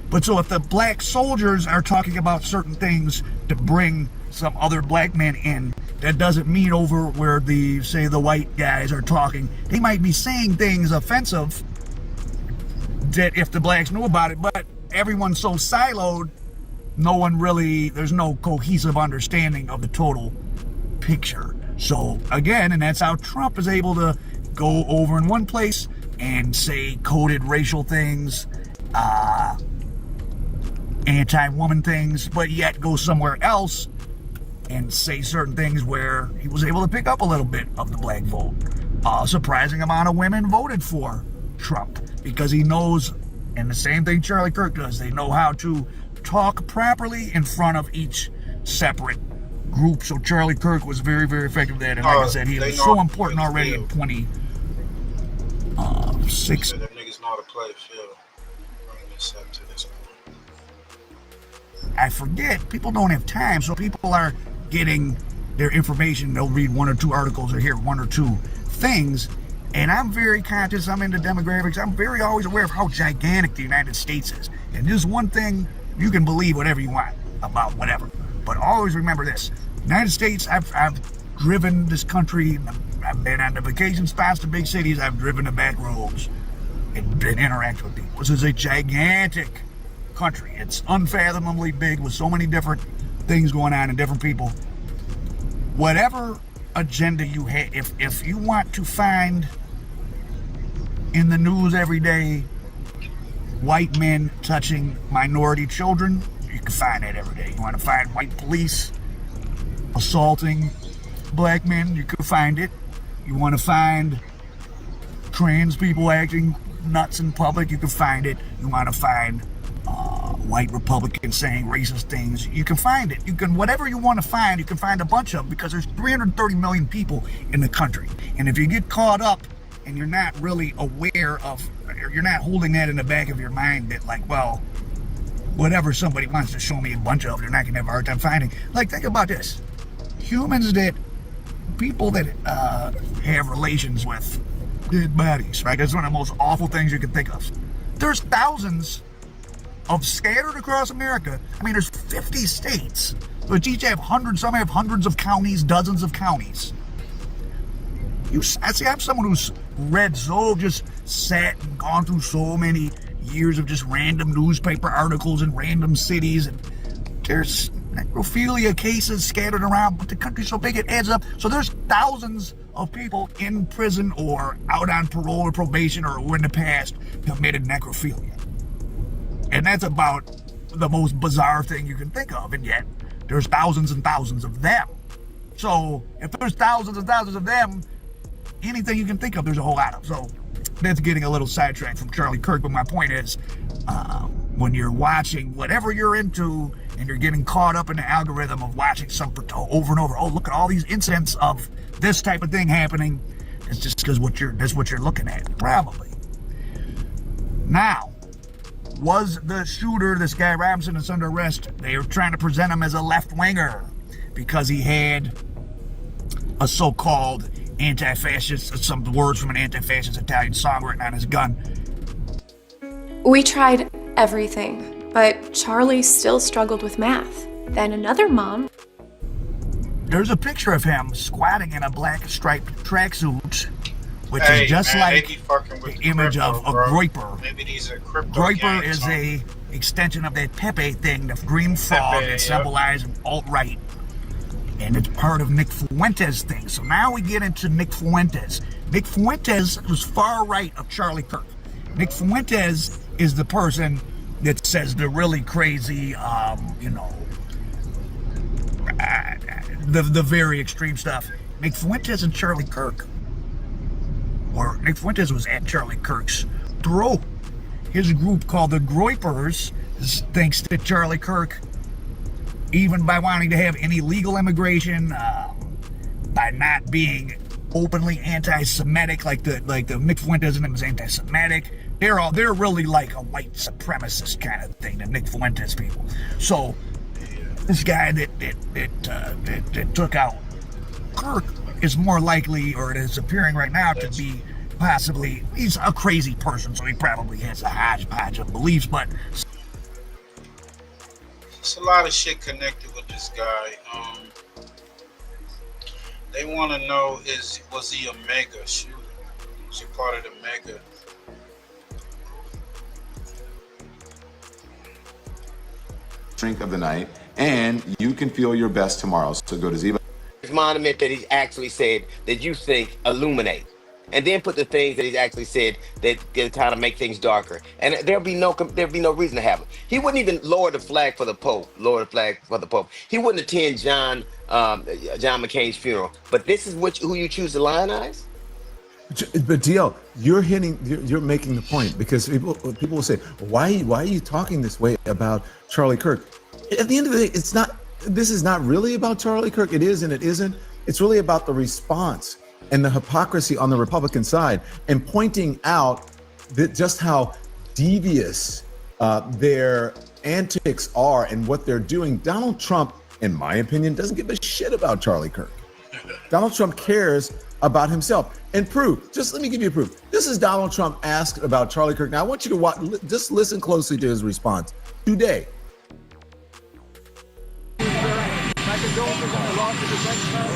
but so if the black soldiers are talking about certain things to bring some other black men in, that doesn't mean over where the white guys are talking, they might be saying things offensive that if the blacks knew about it, but everyone's so siloed, there's no cohesive understanding of the total picture. So again, and that's how Trump is able to go over in one place and say coded racial things, anti-woman things, but yet go somewhere else and say certain things where he was able to pick up a little bit of the black vote. A surprising amount of women voted for Trump because he knows, and the same thing Charlie Kirk does, they know how to talk properly in front of each separate group. So Charlie Kirk was very, very effective at that. And like I said, he was so important already in 2016. Them niggas know how to play the field. Bring this up to this point. I forget, people don't have time, so people are getting their information. They'll read one or two articles or hear one or two things. And I'm very conscious, I'm into demographics, I'm very always aware of how gigantic the United States is. And there's one thing, you can believe whatever you want about whatever. But always remember this, United States, I've driven this country, I've been on the vacation spots to big cities, I've driven the back roads and interacted with people. This is a gigantic country. It's unfathomably big with so many different things going on and different people. Whatever agenda you have, if you want to find in the news every day white men touching minority children, you can find that every day. You want to find white police assaulting black men, you can find it. You want to find trans people acting nuts in public, you can find it. You want to find white Republicans saying racist things, you can find it. You can, whatever you want to find, you can find a bunch of them, because there's 330 million people in the country. And if you get caught up and you're not really aware of, or you're not holding that in the back of your mind that like, well, whatever somebody wants to show me a bunch of, they're not going to have a hard time finding. Like, think about this. Humans that, people that have relations with dead bodies, right? That's one of the most awful things you can think of. There's thousands of scattered across America. I mean, there's 50 states, which each have hundreds, some have hundreds of counties, dozens of counties. I'm someone who's read just sat and gone through so many years of just random newspaper articles in random cities, and there's necrophilia cases scattered around, but the country's so big it adds up. So there's thousands of people in prison or out on parole or probation or who in the past committed necrophilia. And that's about the most bizarre thing you can think of, and yet there's thousands and thousands of them. So if there's thousands and thousands of them, anything you can think of, there's a whole lot of. So that's getting a little sidetracked from Charlie Kirk, but my point is, when you're watching whatever you're into and you're getting caught up in the algorithm of watching something over and over, oh, look at all these incidents of this type of thing happening, it's just because that's what you're looking at, probably. Now, was the shooter, this guy Robinson, that's under arrest, they were trying to present him as a left-winger because he had a so-called anti-fascist, some words from an anti-fascist Italian song written on his gun. We tried everything, but Charlie still struggled with math. Then another mom. There's a picture of him squatting in a black striped tracksuit, which is just like the image of a Groyper. Maybe these are crypto Groyper is a extension of that Pepe thing, the green frog that symbolizes alt-right. And it's part of Nick Fuentes' thing. So now we get into Nick Fuentes. Nick Fuentes was far right of Charlie Kirk. Nick Fuentes is the person that says the really crazy, the very extreme stuff. Nick Fuentes and Charlie Kirk, or Nick Fuentes was at Charlie Kirk's throat. His group called the Groypers thinks that Charlie Kirk, even by wanting to have any legal immigration, by not being openly anti-Semitic, like the Nick Fuentes and them is anti-Semitic. They're really like a white supremacist kind of thing, the Nick Fuentes people. So this guy that took out Kirk is more likely, or it is appearing right now, to be possibly, he's a crazy person, so he probably has a hodgepodge of beliefs, but there's a lot of shit connected with this guy. They want to know, was he a mega shooter? Was he part of the mega? Drink of the night, and you can feel your best tomorrow. So go to Ziva. His monument that he actually said that you think illuminate, and then put the things that he's actually said that kind of make things darker. And there'll be no reason to have him. He wouldn't even lower the flag for the Pope. He wouldn't attend John McCain's funeral. But this is who you choose to lionize? But DL, you're making the point, because people will say, why are you talking this way about Charlie Kirk? At the end of the day, this is not really about Charlie Kirk. It is and it isn't. It's really about the response and the hypocrisy on the Republican side, and pointing out that just how devious their antics are and what they're doing. Donald Trump, in my opinion, doesn't give a shit about Charlie Kirk. Donald Trump cares about himself and proof. Just let me give you proof. This is Donald Trump asked about Charlie Kirk. Now I want you to watch, just listen closely to his response today. My condolences on the loss of the next child.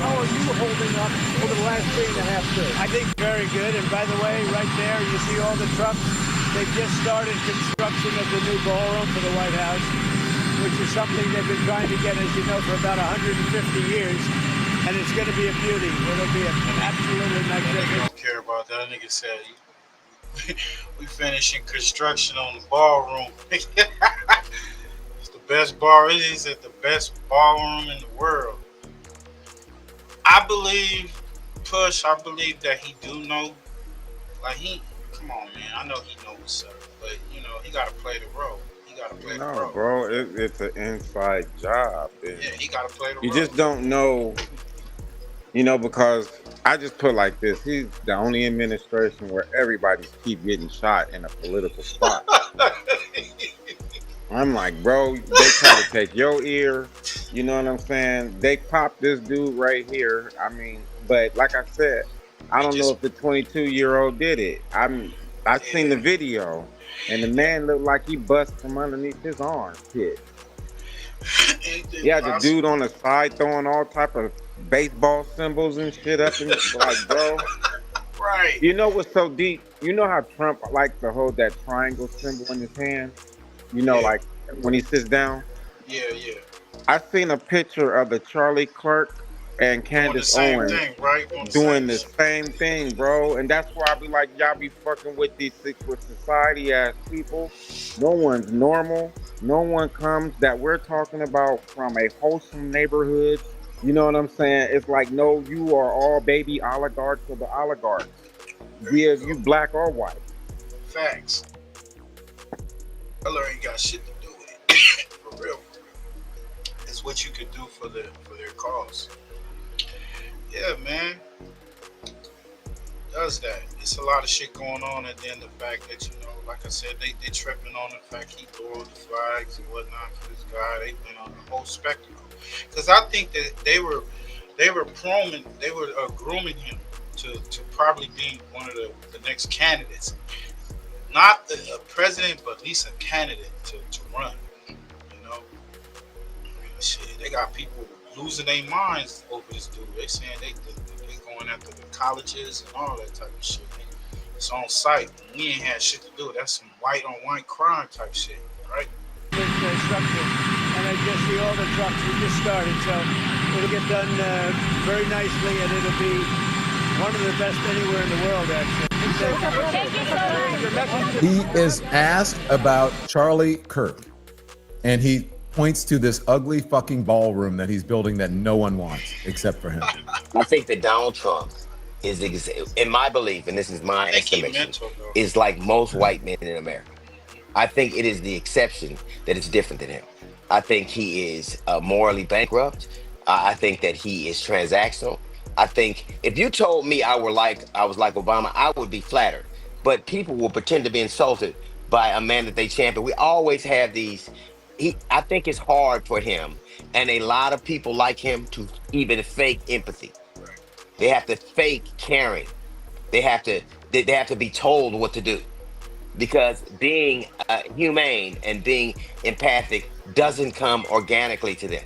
How are you holding up over the last 3.5 years? I think very good. And by the way, right there, you see all the trucks. They've just started construction of the new ballroom for the White House, which is something they've been trying to get, as you know, for about 150 years. And it's going to be a beauty. It'll be an absolutely magnificent. Nigga don't care about that. Nigga said we finishing construction on the ballroom. It's the best bar. It is at the best ballroom in the world. I believe, Push. I believe that he do know. Like come on, man. I know he know what's up, but you know he got to play the role. He got to play the role. No, bro, it's an inside job. Yeah, he got to play the role. You just don't know. You know, because I just put like this, he's the only administration where everybody keep getting shot in a political spot. I'm like, bro, they try to take your ear, you know what I'm saying? They popped this dude right here. I mean, but like I said, I don't know if the 22-year-old did it. I seen the video, and the man looked like he bust from underneath his armpit. Yeah, the dude on the side throwing all type of baseball symbols and shit up and like, bro. Right. You know what's so deep? You know how Trump likes to hold that triangle symbol in his hand? You know, like when he sits down? Yeah. I seen a picture of the Charlie Kirk and Candace Owens doing the same thing, bro. And that's why I be like, y'all be fucking with these secret society ass people. No one's normal. No one comes that we're talking about from a wholesome neighborhood. You know what I'm saying? It's like, no, you are all baby oligarchs of the oligarchs. Be it you black or white. Facts. Color ain't got shit to do with it. For real. It's what you could do for their cause. Yeah, man. Does that. It's a lot of shit going on, and then the fact that, you know, like I said, they tripping on the fact he lowered the flags and whatnot for this guy. They went on the whole spectacle. Because I think that they were grooming him to probably be one of the next candidates. Not a president, but at least a candidate to run. You know? Shit, they got people losing their minds over this dude. They saying they going after the colleges and all that type of shit. It's on site. We ain't had shit to do. That's some white on white crime type shit, right? And I just see all the trucks. We just started, so it'll get done very nicely, and it'll be one of the best anywhere in the world, actually. He is asked about Charlie Kirk, and he points to this ugly fucking ballroom that he's building that no one wants except for him. I think that Donald Trump is, in my belief, and this is my estimation, is like most white men in America. I think it is the exception that is different than him. I think he is morally bankrupt. I think that he is transactional. I think if you told me I was like Obama, I would be flattered. But people will pretend to be insulted by a man that they champion. We always have these. I think it's hard for him and a lot of people like him to even fake empathy. They have to fake caring. They have to be told what to do, because being humane and being empathic doesn't come organically to them.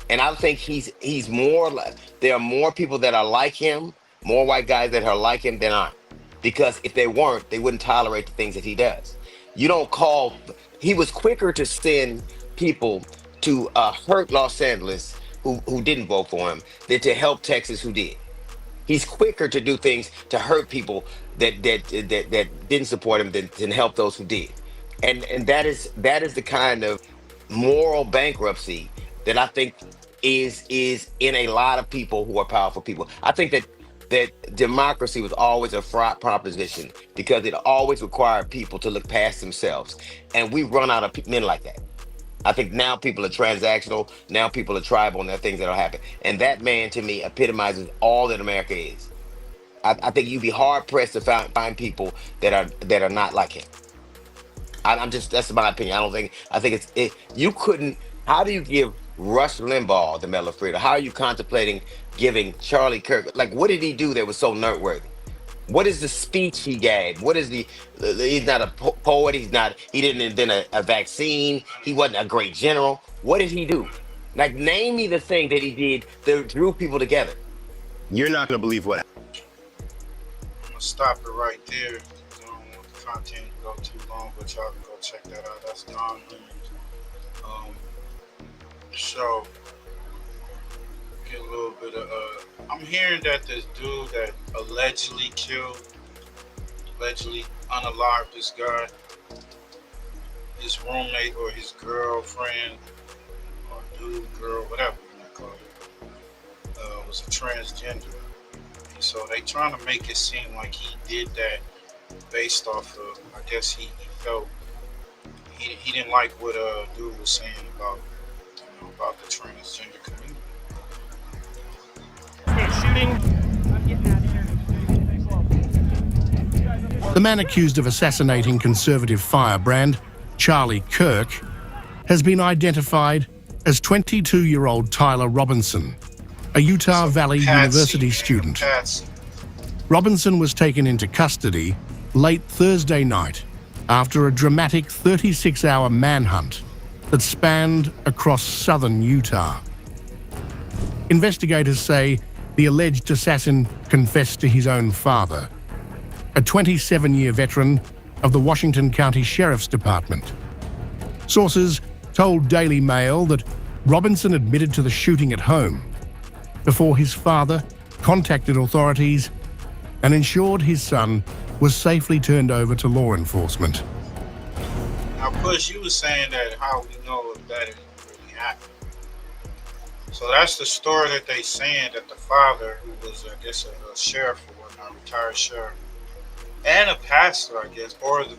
And I think he's more like, there are more people that are like him, more white guys that are like him than aren't. Because if they weren't, they wouldn't tolerate the things that he does. He was quicker to send people to hurt Los Angeles who didn't vote for him than to help Texas who did. He's quicker to do things to hurt people that didn't support him than help those who did. And that is the kind of moral bankruptcy that I think is in a lot of people who are powerful people. I think that democracy was always a fraught proposition because it always required people to look past themselves. And we run out of men like that. I think now people are transactional. Now people are tribal, and there are things that'll happen. And that man, to me, epitomizes all that America is. I think you'd be hard pressed to find people that are not like him. I'm just, that's my opinion. I think you couldn't. How do you give Rush Limbaugh the Medal of Freedom? How are you contemplating giving Charlie Kirk? Like, what did he do that was so noteworthy? What is the speech he gave? What is he's not a poet. He didn't invent a vaccine. He wasn't a great general. What did he do? Like, name me the thing that he did that drew people together. You're not going to believe what happened. I'm going to stop it right there. I don't want the content to go too long, but y'all can go check that out. That's Don Williams. The show. Get a little bit of, I'm hearing that this dude that allegedly unalived this guy, his roommate or his girlfriend, or dude, girl, whatever you want to call it, was a transgender. And so they trying to make it seem like he did that based off of, I guess he felt, he didn't like what dude was saying about, about the transgender community. The man accused of assassinating conservative firebrand Charlie Kirk has been identified as 22-year-old Tyler Robinson, a Utah Valley University student. Robinson was taken into custody late Thursday night after a dramatic 36-hour manhunt that spanned across southern Utah. Investigators say the alleged assassin confessed to his own father, a 27-year veteran of the Washington County Sheriff's Department. Sources told Daily Mail that Robinson admitted to the shooting at home before his father contacted authorities and ensured his son was safely turned over to law enforcement. Now, Kush, you were saying that how we know if that didn't really happen. So that's the story that they saying that the father, who was, I guess, a sheriff or whatnot, retired sheriff, and a pastor, I guess, or him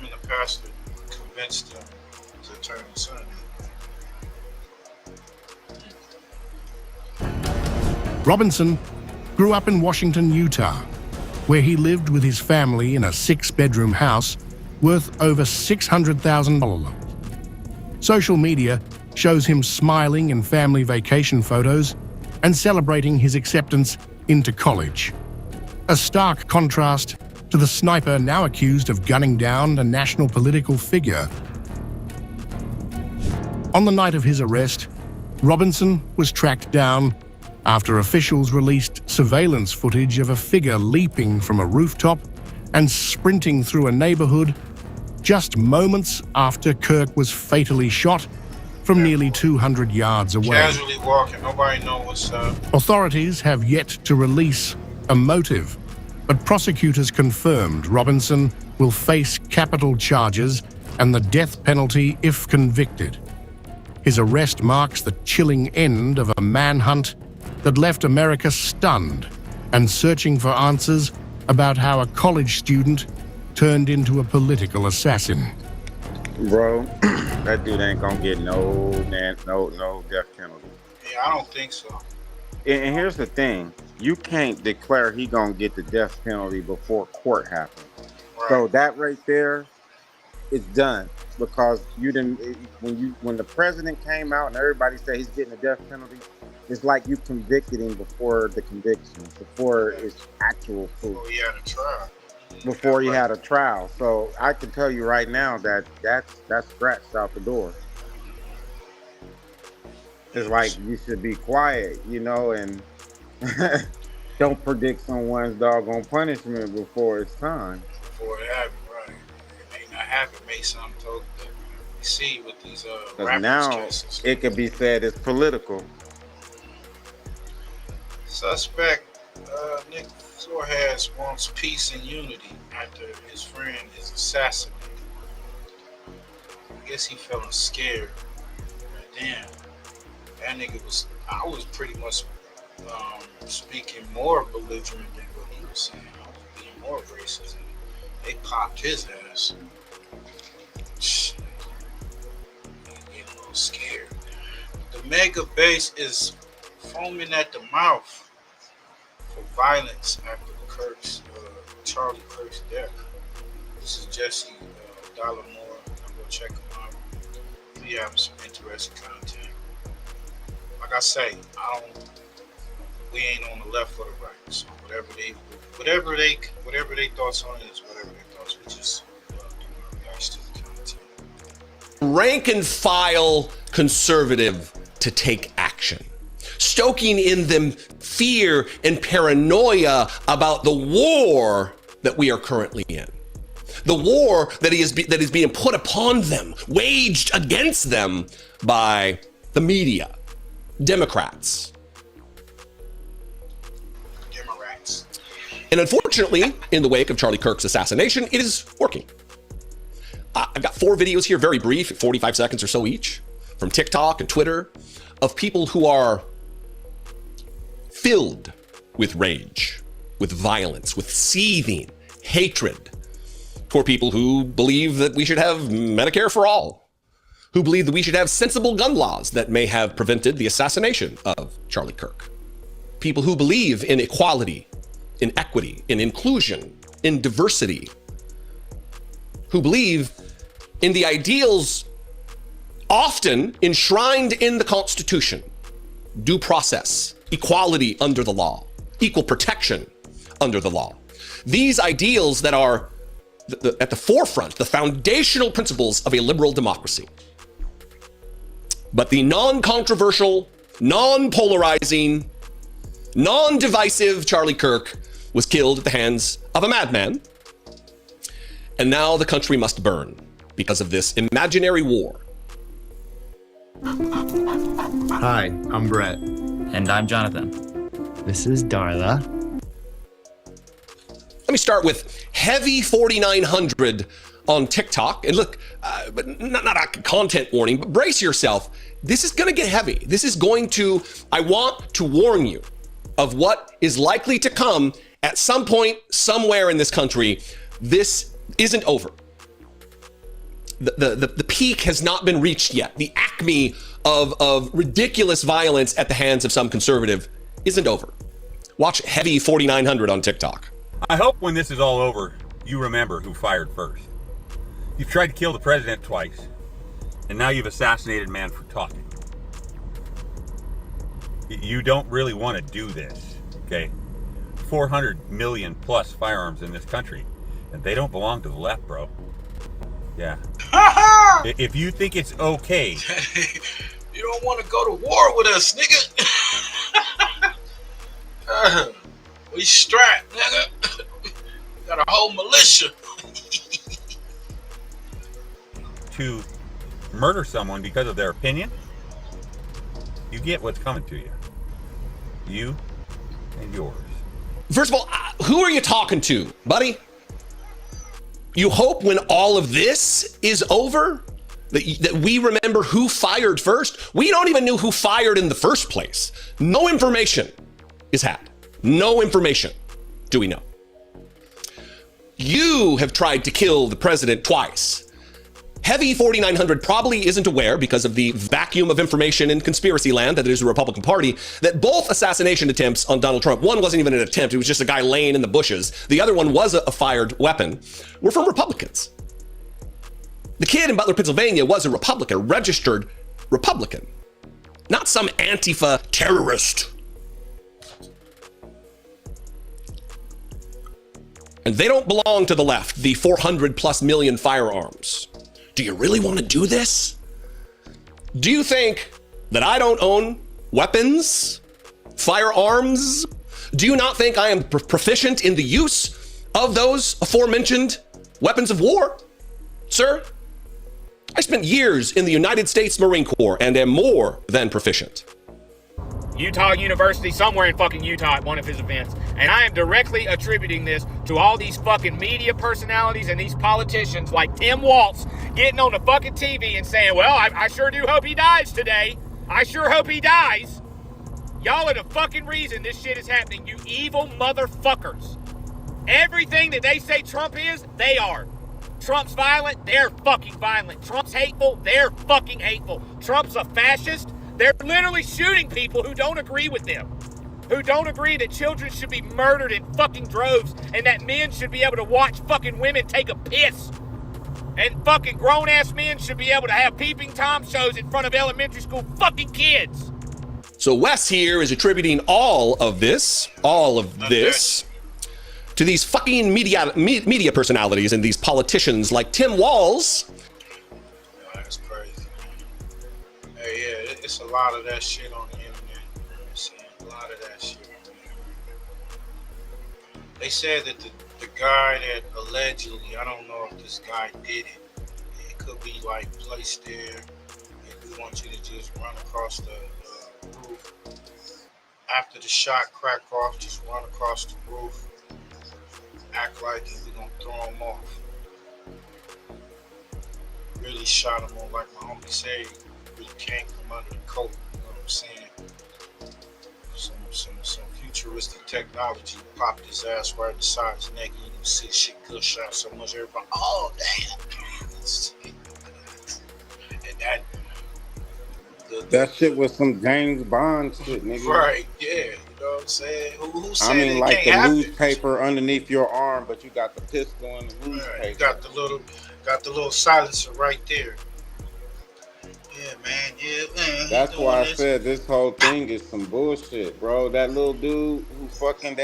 and the pastor convinced him to turn his son in. Robinson grew up in Washington, Utah, where he lived with his family in a 6-bedroom house worth over $600,000. Social media shows him smiling in family vacation photos and celebrating his acceptance into college. A stark contrast to the sniper now accused of gunning down a national political figure. On the night of his arrest, Robinson was tracked down after officials released surveillance footage of a figure leaping from a rooftop and sprinting through a neighborhood just moments after Kirk was fatally shot from nearly 200 yards away. Casually walking, nobody knows what's up. Authorities have yet to release a motive, but prosecutors confirmed Robinson will face capital charges and the death penalty if convicted. His arrest marks the chilling end of a manhunt that left America stunned and searching for answers about how a college student turned into a political assassin. Bro, that dude ain't gonna get no death penalty. Yeah, I don't think so. And here's the thing. You can't declare he gonna get the death penalty before court happens. Right. So that right there is done, because you didn't, when the president came out and everybody said he's getting a death penalty, it's like you convicted him before the conviction, before it's actual proof. Before he had a trial. Before he had a trial. So I can tell you right now that that's scratched out the door. It's like you should be quiet, and don't predict someone's doggone punishment before it's time. Before it happens, right. It may not happen, may something totally different. You see with these rappers now cases. It could be said it's political. Suspect Nick Flores wants peace and unity after his friend is assassinated. I guess he feeling scared. But damn, that nigga I was pretty much speaking more belligerent than what he was saying. I was being more racist. And they popped his ass. Shit. I'm getting a little scared. The mega base is foaming at the mouth for violence after Charlie Kirk's death. This is Jesse Dollarmore. I'm gonna check him out. We have some interesting content. like I say, we ain't on the left or the right. So whatever they thoughts on it is whatever they thoughts. We just do our best to content. Rank and file conservative to take action, stoking in them fear and paranoia about the war that we are currently in. The war that is being put upon them, waged against them by the media, Democrats. And unfortunately, in the wake of Charlie Kirk's assassination, it is working. I've got 4 videos here, very brief, 45 seconds or so each, from TikTok and Twitter, of people who are filled with rage, with violence, with seething hatred for people who believe that we should have Medicare for all, who believe that we should have sensible gun laws that may have prevented the assassination of Charlie Kirk. People who believe in equality, in equity, in inclusion, in diversity, who believe in the ideals often enshrined in the Constitution: due process, equality under the law, equal protection under the law. These ideals that are at the forefront, the foundational principles of a liberal democracy. But the non-controversial, non-polarizing, non-divisive Charlie Kirk was killed at the hands of a madman. And now the country must burn because of this imaginary war. Hi, I'm Brett. And I'm Jonathan. This is Darla. Let me start with Heavy 4900 on TikTok. And look, but not a content warning, but brace yourself. This is going to get heavy. I want to warn you of what is likely to come at some point, somewhere in this country. This isn't over. The peak has not been reached yet. The acme of ridiculous violence at the hands of some conservative isn't over. Watch Heavy 4900 on TikTok. I hope when this is all over, you remember who fired first. You've tried to kill the president twice, and now you've assassinated a man for talking. You don't really want to do this, okay? 400 million plus firearms in this country, and they don't belong to the left, bro. Yeah. If you think it's okay, You don't want to go to war with us, nigga. We strapped, nigga. We got a whole militia. to murder someone because of their opinion, you get what's coming to you. You and yours. First of all, who are you talking to, buddy? You hope when all of this is over that we remember who fired first? We don't even know who fired in the first place. No information is had. No information do we know. You have tried to kill the president twice. Heavy 4900 probably isn't aware, because of the vacuum of information in conspiracy land that is the Republican Party, that both assassination attempts on Donald Trump, one wasn't even an attempt, it was just a guy laying in the bushes. The other one was a fired weapon, were from Republicans. The kid in Butler, Pennsylvania was a Republican, a registered Republican, not some Antifa terrorist. And they don't belong to the left, the 400 plus million firearms. Do you really want to do this? Do you think that I don't own weapons, firearms? Do you not think I am proficient in the use of those aforementioned weapons of war? Sir, I spent years in the United States Marine Corps and am more than proficient. Utah University, somewhere in fucking Utah at one of his events. And I am directly attributing this to all these fucking media personalities and these politicians like Tim Walz getting on the fucking TV and saying, well, I sure do hope he dies today. I sure hope he dies. Y'all are the fucking reason this shit is happening, you evil motherfuckers. Everything that they say Trump is, they are. Trump's violent, they're fucking violent. Trump's hateful, they're fucking hateful. Trump's a fascist. They're literally shooting people who don't agree with them, who don't agree that children should be murdered in fucking droves and that men should be able to watch fucking women take a piss. And fucking grown-ass men should be able to have peeping Tom shows in front of elementary school fucking kids. So Wes here is attributing all of this, to these fucking media personalities and these politicians like Tim Walz. That's crazy. Hey, yeah, it's a lot of that shit on the internet. You know what I'm saying? A lot of that shit. They said that the guy that allegedly, I don't know if this guy did it. It could be like placed there. And we want you to just run across the roof. After the shot crack off, just run across the roof. Act like we're gonna throw him off. Really shot him on, like my homie said, really came from under the coat. You know what I'm saying? Some futuristic technology popped his ass right beside his neck. You can see shit good shot so much. Everybody, oh damn! And that shit was some James Bond shit, nigga. Right? Yeah. You know what I'm saying? Who said I mean, it like can't the happen? newspaper underneath your arm, but you got the pistol in the newspaper. Right. You got the little silencer right there. Yeah, man. Yeah, man. That's why I said this whole thing is some bullshit, bro. That little dude who fucking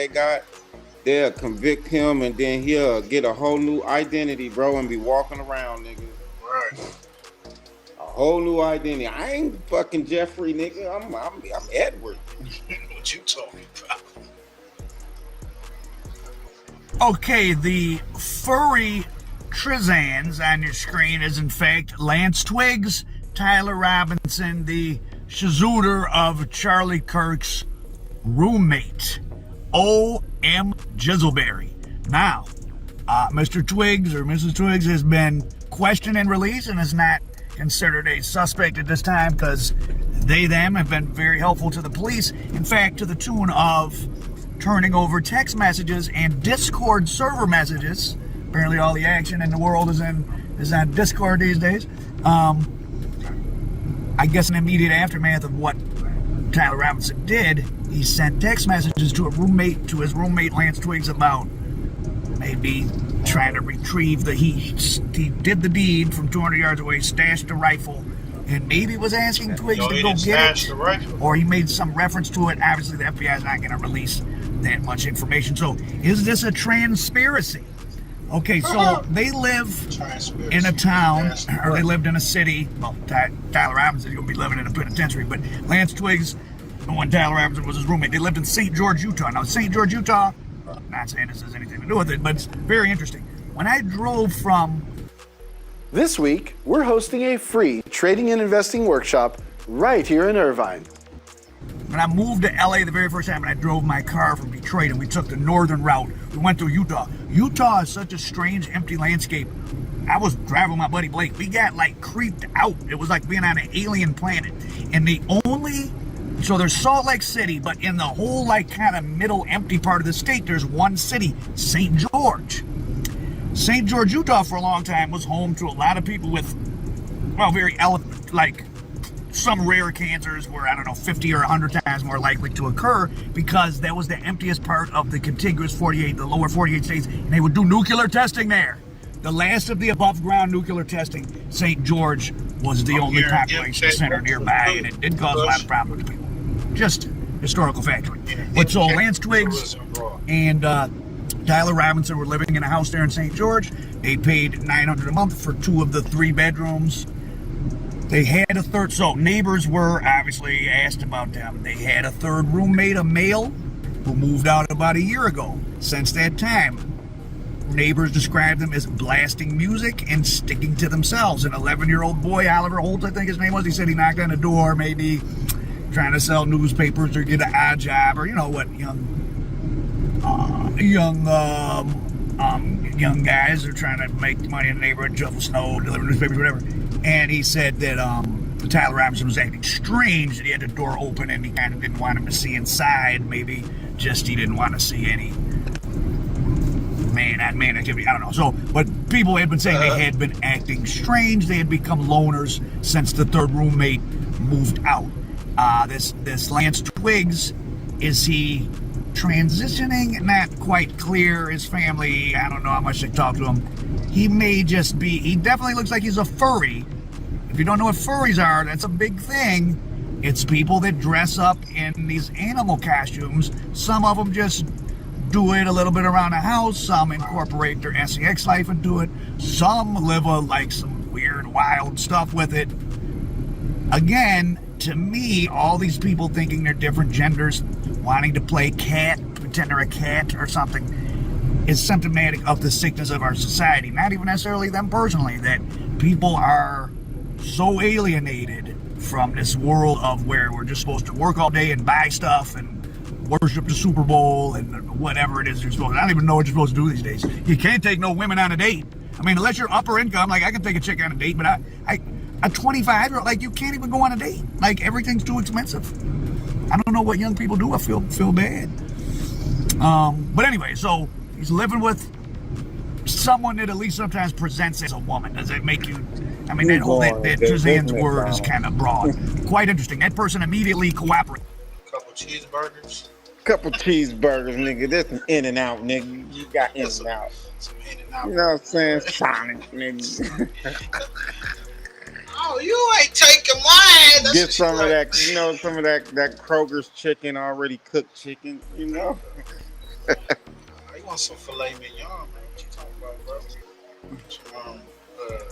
they'll convict him and then he'll get a whole new identity, bro, and be walking around, nigga. Right. A whole new identity. I ain't fucking Jeffrey, nigga. I'm Edward. What you talking about? Okay, the furry Trizans on your screen is in fact Lance Twiggs, Tyler Robinson, the shazooter of Charlie Kirk's roommate, O.M. Jizzleberry. Now, Mr. Twiggs or Mrs. Twiggs has been questioned and released and is not considered a suspect at this time because them have been very helpful to the police. In fact, to the tune of turning over text messages and Discord server messages. Apparently all the action in the world is on Discord these days. I guess in immediate aftermath of what Tyler Robinson did, he sent text messages to his roommate Lance Twiggs about maybe trying to retrieve he did the deed from 200 yards away, stashed the rifle, and maybe was asking Twiggs to go get it, or he made some reference to it. Obviously, the FBI is not going to release that much information. So, is this a transpiracy? Okay, so they live in a town, or they lived in a city. Well, Tyler Robinson is going to be living in a penitentiary, but Lance Twiggs, when Tyler Robinson was his roommate, they lived in St. George, Utah. Now, St. George, Utah, not saying this has anything to do with it, but it's very interesting. When I drove from... This week, we're hosting a free trading and investing workshop right here in Irvine. When I moved to LA the very first time, and I drove my car from Detroit and we took the northern route, we went through Utah. Utah is such a strange, empty landscape. I was driving with my buddy Blake. We got creeped out. It was like being on an alien planet. And so there's Salt Lake City, but in the whole kind of middle empty part of the state, there's one city, St. George. St. George, Utah for a long time was home to a lot of people with, some rare cancers were, 50 or 100 times more likely to occur because that was the emptiest part of the contiguous 48, the lower 48 states, and they would do nuclear testing there. The last of the above ground nuclear testing, St. George was the only population center nearby, and it did cause a lot of problems to people. Just historical fact. But so Lance Twiggs and Tyler Robinson were living in a house there in St. George. They paid $900 a month for 2 of the 3 bedrooms. They had a third, so neighbors were obviously asked about them. They had a third roommate, a male, who moved out about a year ago. Since that time, neighbors described them as blasting music and sticking to themselves. An 11-year-old boy, Oliver Holt, I think his name was, he said he knocked on the door, maybe trying to sell newspapers or get an odd job, or young guys are trying to make money in the neighborhood, shovel snow, deliver newspapers, whatever. And he said that Tyler Robinson was acting strange, that he had the door open and he kind of didn't want him to see inside. Maybe just he didn't want to see any man activity. I don't know. So, but people had been saying they had been acting strange. They had become loners since the third roommate moved out. This Lance Twiggs, is he transitioning? Not quite clear. His family, I don't know how much they talk to him. He may just be, he definitely looks like he's a furry. If you don't know what furries are, that's a big thing. It's people that dress up in these animal costumes. Some of them just do it a little bit around the house. Some incorporate their sex life into it. Some live some weird, wild stuff with it. Again, to me, all these people thinking they're different genders, wanting to play cat, pretend they're a cat or something, is symptomatic of the sickness of our society. Not even necessarily them personally, that people are so alienated from this world of where we're just supposed to work all day and buy stuff and worship the Super Bowl and whatever it is you're supposed to. I don't even know what you're supposed to do these days. You can't take no women on a date. I mean, unless you're upper income, I can take a chick on a date, but a 25-year-old, you can't even go on a date. Everything's too expensive. I don't know what young people do. I feel bad. But anyway, so he's living with someone that at least sometimes presents as a woman. Does it make you? I mean, that Trizan's word is kind of broad. Quite interesting. That person immediately cooperates. Couple cheeseburgers. Couple cheeseburgers, nigga. That's some In-N-Out, nigga. You got In-N-Out. Some In-N-Out. You know what I'm saying? Sonic, nigga. Oh, you ain't taking mine. Get some of that, some of that Kroger's chicken, already cooked chicken, You want some filet mignon, man? What you talking about, bro?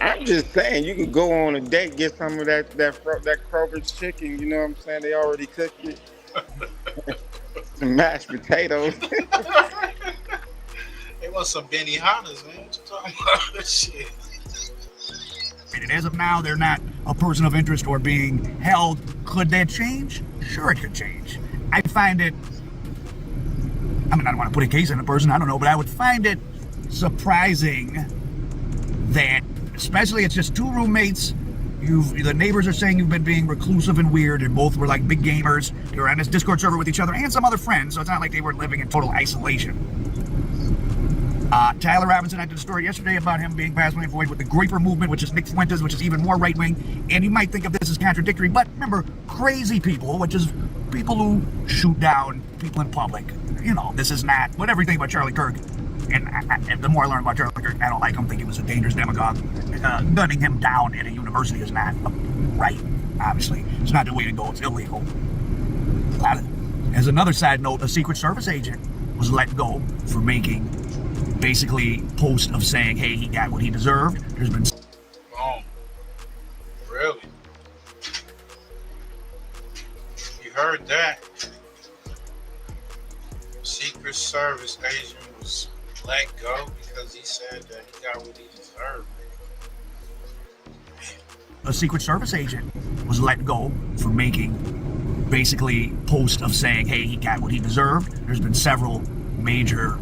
I'm just saying, you could go on a date, get some of that Kroger's chicken. You know what I'm saying? They already cooked it. Some mashed potatoes. They want some Benihanas, man. What you talking about? Shit. And as of now, they're not a person of interest or being held. Could that change? Sure, it could change. I find it, I don't want to put a case on a person, I don't know, but I would find it surprising that, especially it's just two roommates, the neighbors are saying you've been being reclusive and weird, and both were big gamers. They were on this Discord server with each other and some other friends, so it's not like they were living in total isolation. Tyler Robinson, I did a story yesterday about him being passively employed with the Graper movement, which is Nick Fuentes, which is even more right-wing, and you might think of this as contradictory, but remember, crazy people, which is people who shoot down people in public. This is not, whatever you think about Charlie Kirk, and the more I learn about Charlie Kirk, I don't like him, I think he was a dangerous demagogue. Gunning him down at a university is not right, obviously. It's not the way to go, it's illegal. As another side note, a Secret Service agent was let go for making basically post of saying, hey, he got what he deserved. There's been Really? You heard that? Secret Service agent was let go because he said that he got what he deserved. A Secret Service agent was let go for making basically post of saying, hey, he got what he deserved. There's been several major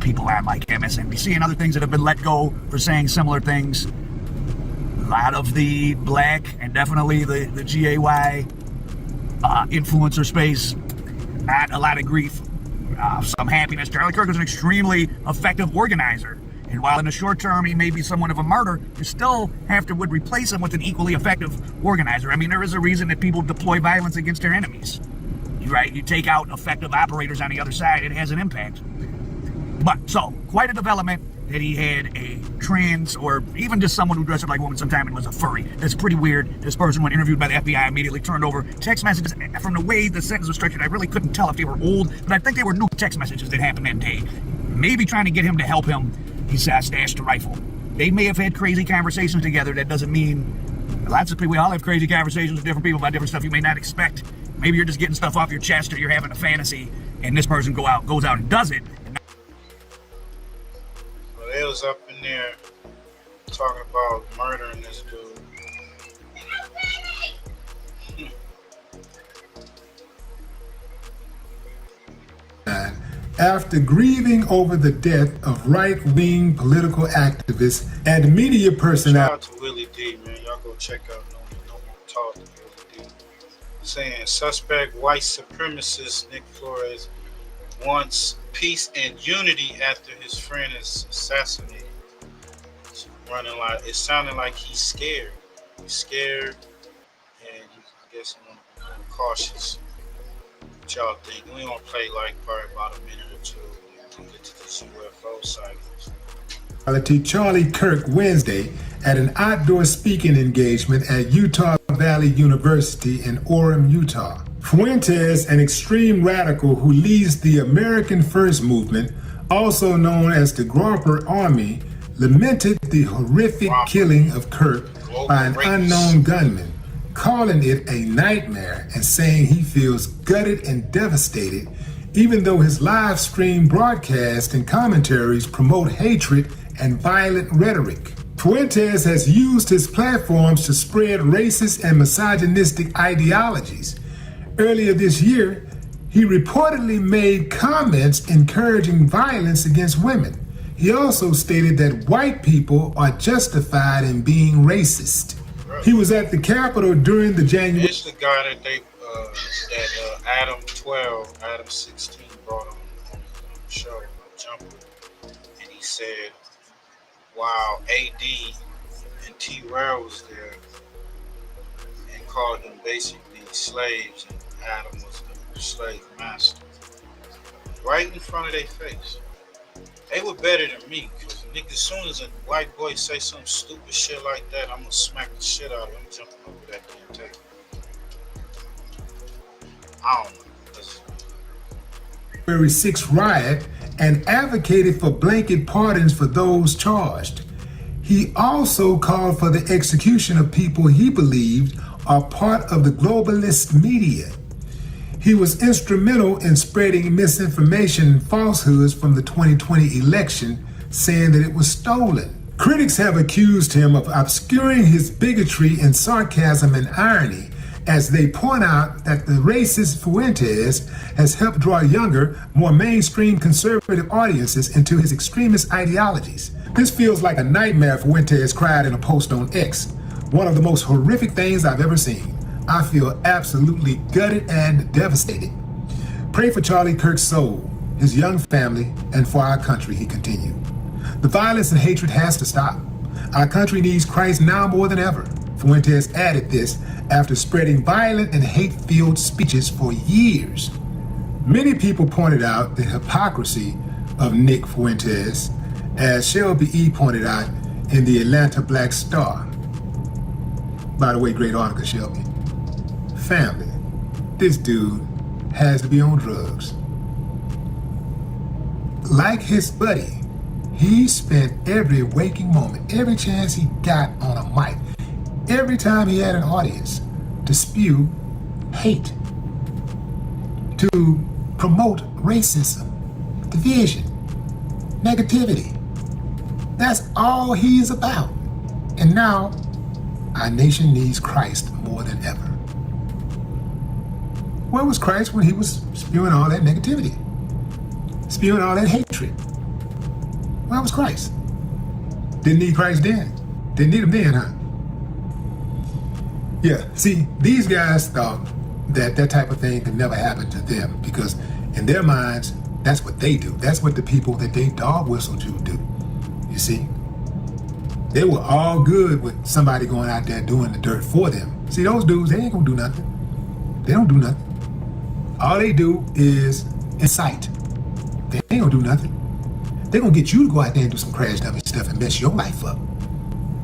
people on MSNBC and other things that have been let go for saying similar things. A lot of the black and definitely the GAY influencer space, not a lot of grief, some happiness. Charlie Kirk is an extremely effective organizer, and while in the short term he may be somewhat of a martyr, you still would replace him with an equally effective organizer. I mean, there is a reason that people deploy violence against their enemies. Right? You take out effective operators on the other side, it has an impact. But, so, quite a development that he had a trans, or even just someone who dressed up like a woman sometime and was a furry. That's pretty weird. This person, when interviewed by the FBI, immediately turned over text messages. From the way the sentence was structured, I really couldn't tell if they were old, but I think they were new text messages that happened that day. Maybe trying to get him to help him, he stashed a rifle. They may have had crazy conversations together. That doesn't mean, lots of people, we all have crazy conversations with different people about different stuff you may not expect. Maybe you're just getting stuff off your chest, or you're having a fantasy, and this person goes out and does it. Well, they was up in there talking about murdering this dude. After grieving over the death of right-wing political activists and media personnel. Shout out to Willie D, man. Y'all go check out No More Talk to Willie D. Saying suspect white supremacist Nick Flores wants peace and unity after his friend is assassinated. It's sounding like he's scared. He's scared, and I guess I'm cautious. What y'all think? We gonna play probably about a minute or two and get to this UFO sightings. Charlie Kirk Wednesday at an outdoor speaking engagement at Utah Valley University in Orem, Utah. Fuentes, an extreme radical who leads the American First Movement, also known as the Gropper Army, lamented the horrific killing of Kirk by an unknown gunman, calling it a nightmare and saying he feels gutted and devastated, even though his live stream broadcasts and commentaries promote hatred and violent rhetoric. Fuentes has used his platforms to spread racist and misogynistic ideologies. Earlier this year, he reportedly made comments encouraging violence against women. He also stated that white people are justified in being racist. He was at the Capitol during the January... It's the guy that they, Adam 12, Adam 16 brought on the show, Jumper, and he said, while AD and T-Rail was there, and called them basically slaves, and Adam was the slave master. Right in front of their face. They were better than me, because nigga, as soon as a white boy say some stupid shit like that, I'm gonna smack the shit out of him jumping over that damn table. I don't know. January 6th riot and advocated for blanket pardons for those charged. He also called for the execution of people he believed are part of the globalist media. He was instrumental in spreading misinformation and falsehoods from the 2020 election, saying that it was stolen. Critics have accused him of obscuring his bigotry and sarcasm and irony, as they point out that the racist Fuentes has helped draw younger, more mainstream conservative audiences into his extremist ideologies. This feels like a nightmare, Fuentes cried in a post on X. One of the most horrific things I've ever seen. I feel absolutely gutted and devastated. Pray for Charlie Kirk's soul, his young family, and for our country, he continued. The violence and hatred has to stop. Our country needs Christ now more than ever. Fuentes added this after spreading violent and hate-filled speeches for years. Many people pointed out the hypocrisy of Nick Fuentes, as Shelby E. pointed out in the Atlanta Black Star. By the way, great article, Shelby. Family, this dude has to be on drugs. Like his buddy, he spent every waking moment, every chance he got on a mic, every time he had an audience, to spew hate, to promote racism, division, negativity. That's all he's about. And now, our nation needs Christ more than ever. Where was Christ when he was spewing all that negativity? Spewing all that hatred? Where was Christ? Didn't need Christ then. Didn't need him then, huh? Yeah, see, these guys thought that that type of thing could never happen to them because in their minds, that's what they do. That's what the people that they dog whistle to do. You see? They were all good with somebody going out there doing the dirt for them. See, those dudes, they ain't gonna do nothing. They don't do nothing. All they do is incite. They ain't gonna do nothing. They're gonna get you to go out there and do some crash dummy stuff and mess your life up.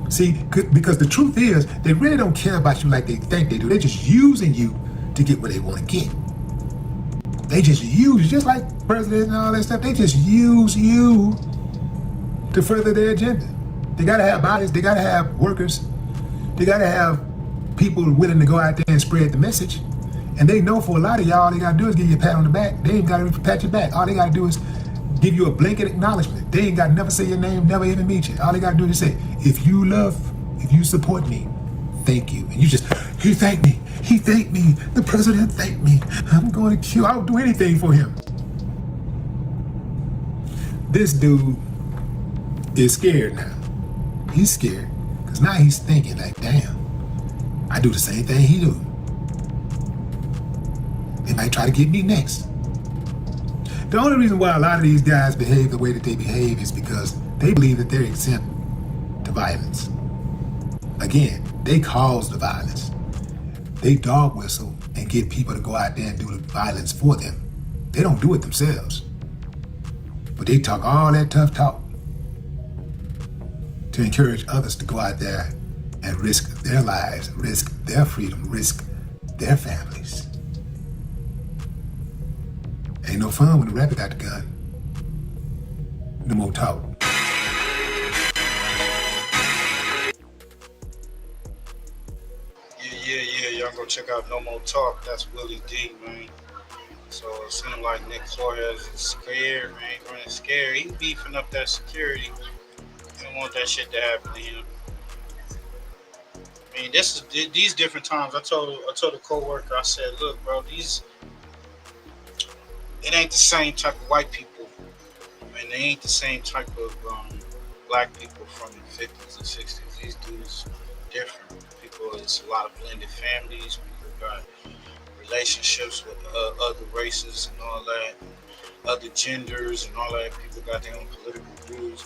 See, because the truth is, they really don't care about you like they think they do. They're just using you to get what they want to get. They just use you, just like presidents and all that stuff. They just use you to further their agenda. They gotta have bodies, they gotta have workers, they gotta have people willing to go out there and spread the message. And they know for a lot of y'all, all they gotta do is give you a pat on the back. They ain't gotta pat your back. All they gotta do is give you a blanket acknowledgement. They ain't gotta never say your name, never even meet you. All they gotta do is say, if you support me, thank you. And you just, he thanked me, the president thanked me. I'm going to kill, I'll do anything for him. This dude is scared now. He's scared, because now he's thinking like, damn, I do the same thing he do. They might try to get me next. The only reason why a lot of these guys behave the way that they behave is because they believe that they're exempt to violence. Again, they cause the violence. They dog whistle and get people to go out there and do the violence for them. They don't do it themselves. But they talk all that tough talk to encourage others to go out there and risk their lives, risk their freedom, risk their families. Ain't no fun when the rabbit got the gun. No more talk. Yeah. Y'all go check out No More Talk. That's Willie D, man. So it seemed like Nick Flores is scared, man. He's running scared. He beefing up that security. He don't want that shit to happen to him. I mean, these different times. I told a coworker, I said, look, bro, it ain't the same type of white people, and they ain't the same type of black people from the 50s and 60s. These dudes different. People, it's a lot of blended families. People got relationships with other races and all that, other genders and all that. People got their own political views.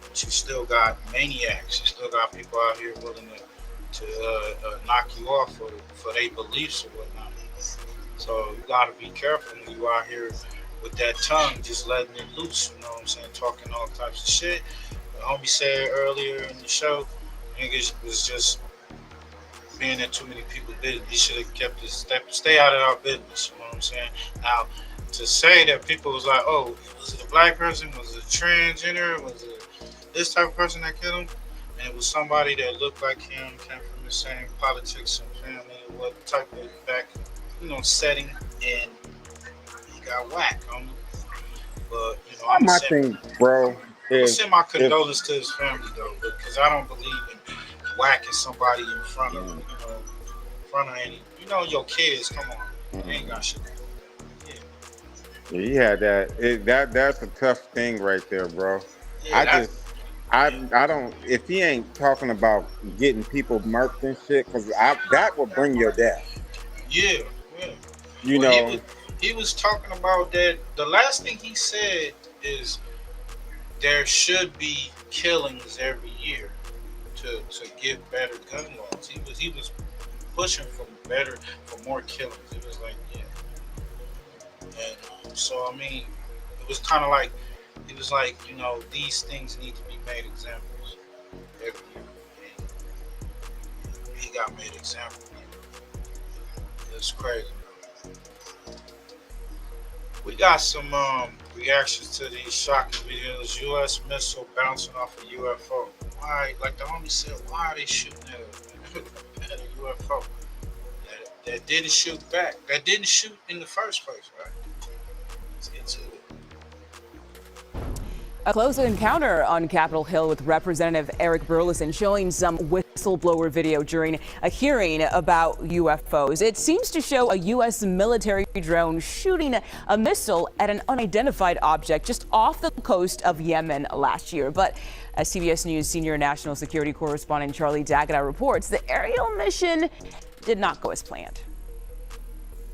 But you still got maniacs. You still got people out here willing to knock you off for their beliefs or whatnot. So you gotta be careful when you out here with that tongue, just letting it loose. You know what I'm saying? Talking all types of shit. The homie said earlier in the show, niggas was just being in too many people's business. He should have kept his stay out of our business. You know what I'm saying? Now, to say that people was like, oh, was it a black person? Was it a transgender? Was it this type of person that killed him? And it was somebody that looked like him, came from the same politics and family, what type of setting, and he got whacked on him. But My thing, bro, I send my condolences to his family though, because I don't believe in whacking somebody in front of any, your kids. Come on, they ain't got shit. Yeah, he had that. That's a tough thing right there, bro. Yeah, I don't. If he ain't talking about getting people murked and shit, because that will bring your death. Yeah. He was talking about that. The last thing he said is there should be killings every year to get better gun laws. He was pushing for more killings. It was like, yeah. And so I mean, it was kind of like, it was like, these things need to be made examples every year. And he got made examples. It's crazy. We got some reactions to these shocking videos. U.S. missile bouncing off a UFO. Why, like the homie said, why are they shooting at a UFO that didn't shoot back? That didn't shoot in the first place, right? Let's get to it. A close encounter on Capitol Hill with Representative Eric Burlison showing some whistleblower video during a hearing about UFOs. It seems to show a U.S. military drone shooting a missile at an unidentified object just off the coast of Yemen last year. But as CBS News senior national security correspondent Charlie D'Agata reports, the aerial mission did not go as planned.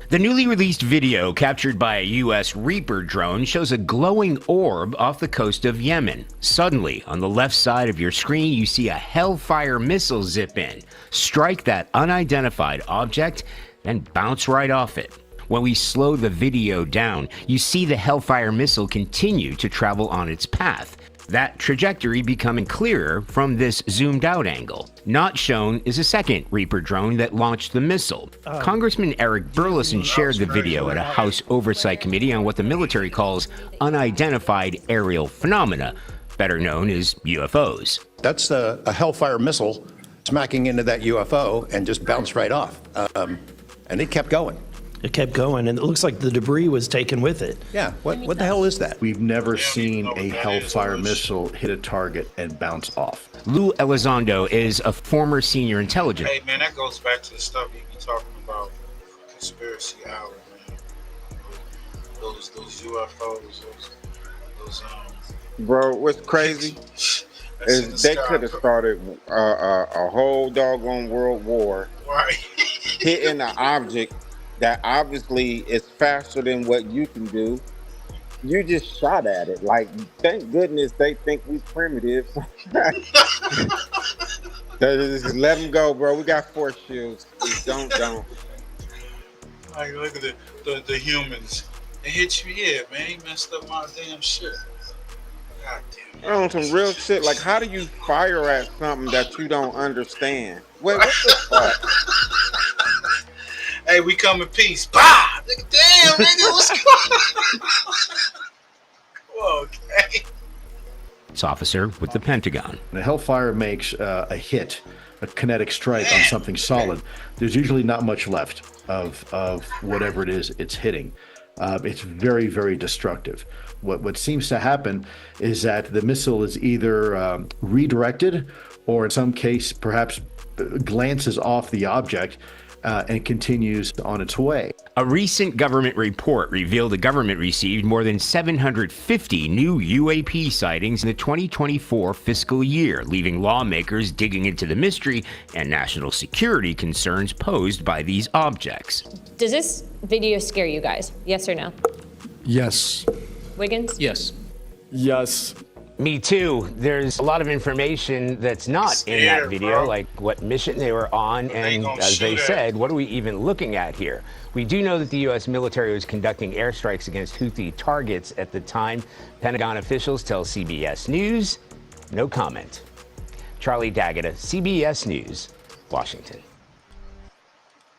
The newly released video captured by a U.S. Reaper drone shows a glowing orb off the coast of Yemen. Suddenly, on the left side of your screen, you see a Hellfire missile zip in, strike that unidentified object, then bounce right off it. When we slow the video down, you see the Hellfire missile continue to travel on its path. That trajectory becoming clearer from this zoomed out angle. Not shown is a second Reaper drone that launched the missile. Congressman Eric Burlison shared the video at a House Oversight Committee on what the military calls unidentified aerial phenomena, better known as UFOs. That's a Hellfire missile smacking into that UFO and just bounced right off. And it kept going. It kept going, and it looks like the debris was taken with it. Yeah, what the hell is that? We've never seen a Hellfire missile hit a target and bounce off. Lou Elizondo is a former senior intelligence. Hey man, that goes back to the stuff you be talking about, conspiracy hour, man. Those UFOs, those Bro, what's crazy is they could have started a whole doggone world war, right? Hitting an object that obviously is faster than what you can do. You just shot at it. Like, thank goodness they think we primitive. Just let them go, bro. We got force shields. Just don't. Like, look at the humans. They hit you here, man. He messed up my damn shit. God damn On some real shit. Like, how do you fire at something that you don't understand? Wait, what the fuck? Hey, we come in peace. Bah! Nigga, damn, nigga, what's going on? Okay. Officer with the Pentagon. When a Hellfire makes a hit, a kinetic strike on something solid, there's usually not much left of whatever it is it's hitting. It's very, very destructive. What seems to happen is that the missile is either redirected or in some case perhaps glances off the object and continues on its way. A recent government report revealed the government received more than 750 new UAP sightings in the 2024 fiscal year, leaving lawmakers digging into the mystery and national security concerns posed by these objects. Does this video scare you guys? Yes or no? Yes. Wiggins? Yes. Yes. Me too. There's a lot of information that's not in that video, like what mission they were on, and as they said, what are we even looking at here? We do know that the U.S. military was conducting airstrikes against Houthi targets at the time. Pentagon officials tell CBS News, no comment. Charlie D'Agata, CBS News, Washington.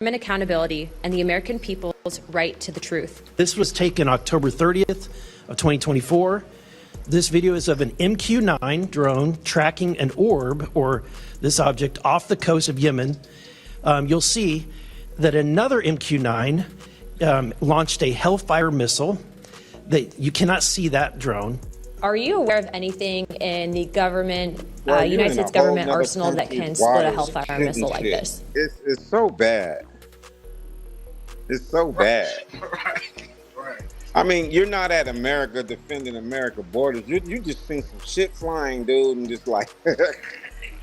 Accountability and the American people's right to the truth. This was taken October 30th of 2024. This video is of an MQ-9 drone tracking an orb, or this object, off the coast of Yemen. You'll see that another MQ-9 launched a Hellfire missile. That you cannot see that drone. Are you aware of anything in the government, United States government arsenal that can split a Hellfire missile like this? It's so bad. It's so bad. I mean, you're not at America defending America borders. You just seen some shit flying, dude, and just like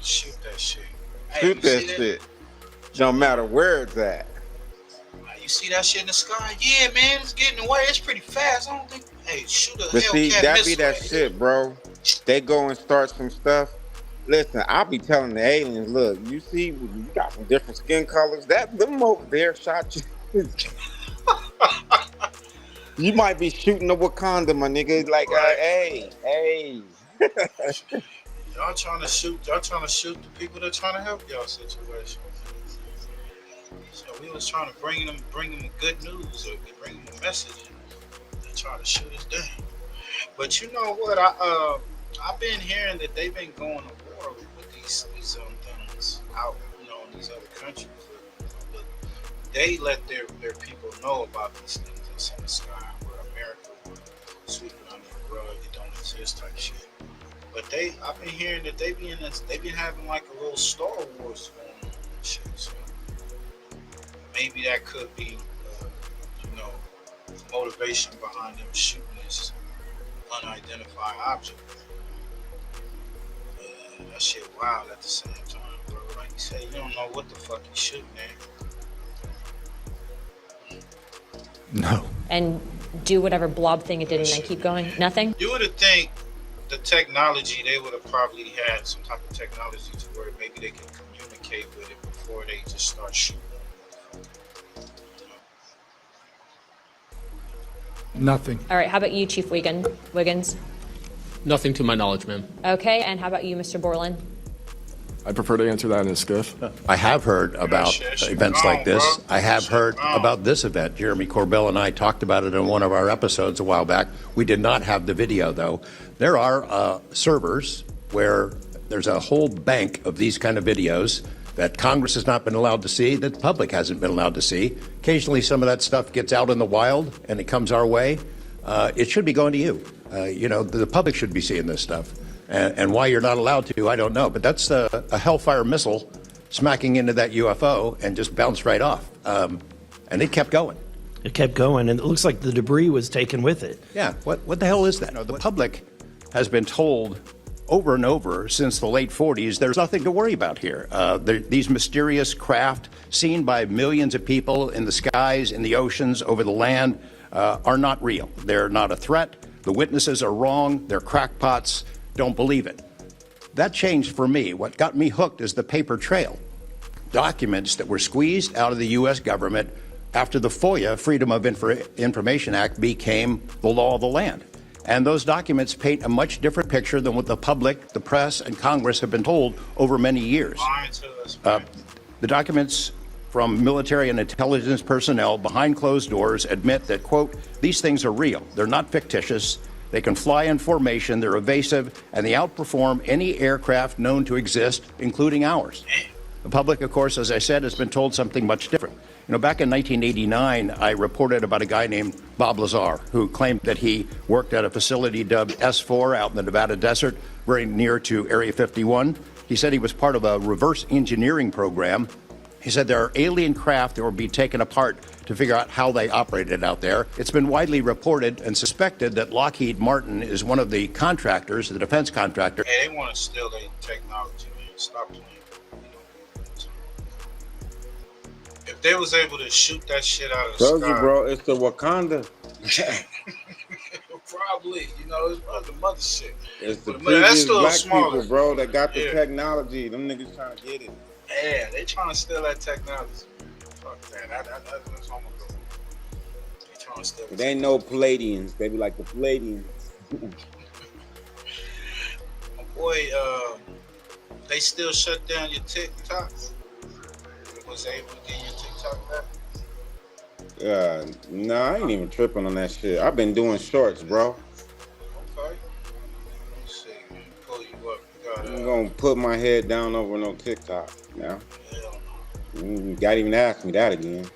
Shoot that shit. shoot that shit. No matter where it's at. You see that shit in the sky? Yeah, man, it's getting away. It's pretty fast. I don't think. Hey, shoot a But see, Hellcat that missile. be that shit, bro. They go and start some stuff. Listen, I'll be telling the aliens, look, you see, you got some different skin colors. That them over there shot you. You might be shooting a Wakanda, my nigga. Like, hey. Y'all trying to shoot the people that trying to help y'all situation. So we was trying to bring them good news or bring them a message. They trying to shoot us down. But you know what? I've been hearing that they've been going to war with these things out, in these other countries. But they let their people know about these things that's in the sky, where America would sweep it under the rug, it don't exist type shit. But I've been hearing that they've been having like a little Star Wars going on and shit. So maybe that could be, motivation behind them shooting this unidentified object. That shit wild at the same time, bro. Like you say, you don't know what the fuck you shooting at. No. And do whatever blob thing it did and then keep going? Nothing? You would have think the technology, they would have probably had some type of technology to where maybe they can communicate with it before they just start shooting. Nothing. All right, how about you, Chief Wiggins? Nothing to my knowledge, ma'am. Okay, and how about you, Mr. Borland? I prefer to answer that in a skiff. I have heard about events like this. I have heard about this event. Jeremy Corbell and I talked about it in one of our episodes a while back. We did not have the video, though. There are servers where there's a whole bank of these kind of videos that Congress has not been allowed to see, that the public hasn't been allowed to see. Occasionally, some of that stuff gets out in the wild, and it comes our way. It should be going to you. The public should be seeing this stuff. And why you're not allowed to, I don't know. But that's a Hellfire missile smacking into that UFO and just bounced right off. And it kept going. It kept going, and it looks like the debris was taken with it. Yeah, what the hell is that? The public has been told over and over since the late 40s, there's nothing to worry about here. These mysterious craft seen by millions of people in the skies, in the oceans, over the land, are not real. They're not a threat. The witnesses are wrong. They're crackpots. Don't believe it. That changed for me. What got me hooked is the paper trail. Documents that were squeezed out of the U.S. government after the FOIA, Freedom of Information Act, became the law of the land. And those documents paint a much different picture than what the public, the press, and Congress have been told over many years. The documents from military and intelligence personnel behind closed doors admit that, quote, these things are real. They're not fictitious. They can fly in formation. They're evasive, and they outperform any aircraft known to exist, including ours. The public, of course, as I said, has been told something much different. You know, back in 1989, I reported about a guy named Bob Lazar, who claimed that he worked at a facility dubbed S4 out in the Nevada desert, very near to Area 51. He said he was part of a reverse engineering program. He said there are alien craft that will be taken apart to figure out how they operated out there. It's been widely reported and suspected that Lockheed Martin is one of the contractors, the defense contractor. Hey, they want to steal their technology, man. Stop playing. If they was able to shoot that shit out of the Told sky, you, bro, it's the Wakanda. probably, you know, it's the mother shit. It's the But, man, that's previous still black smaller. people, bro, that got the Yeah. technology. Them niggas trying to get it. Yeah, they trying to steal that technology. Fuck that. That's how I'm gonna go. They trying to steal. They ain't no Palladians. They be like the Palladians. My boy, they still shut down your TikTok. Was they able to get your TikTok back? Nah, I ain't even tripping on that shit. I've been doing shorts, bro. Okay. Let's see. Let me pull you up. You got, I'm gonna put my head down over no TikTok now. You gotta even ask me that again.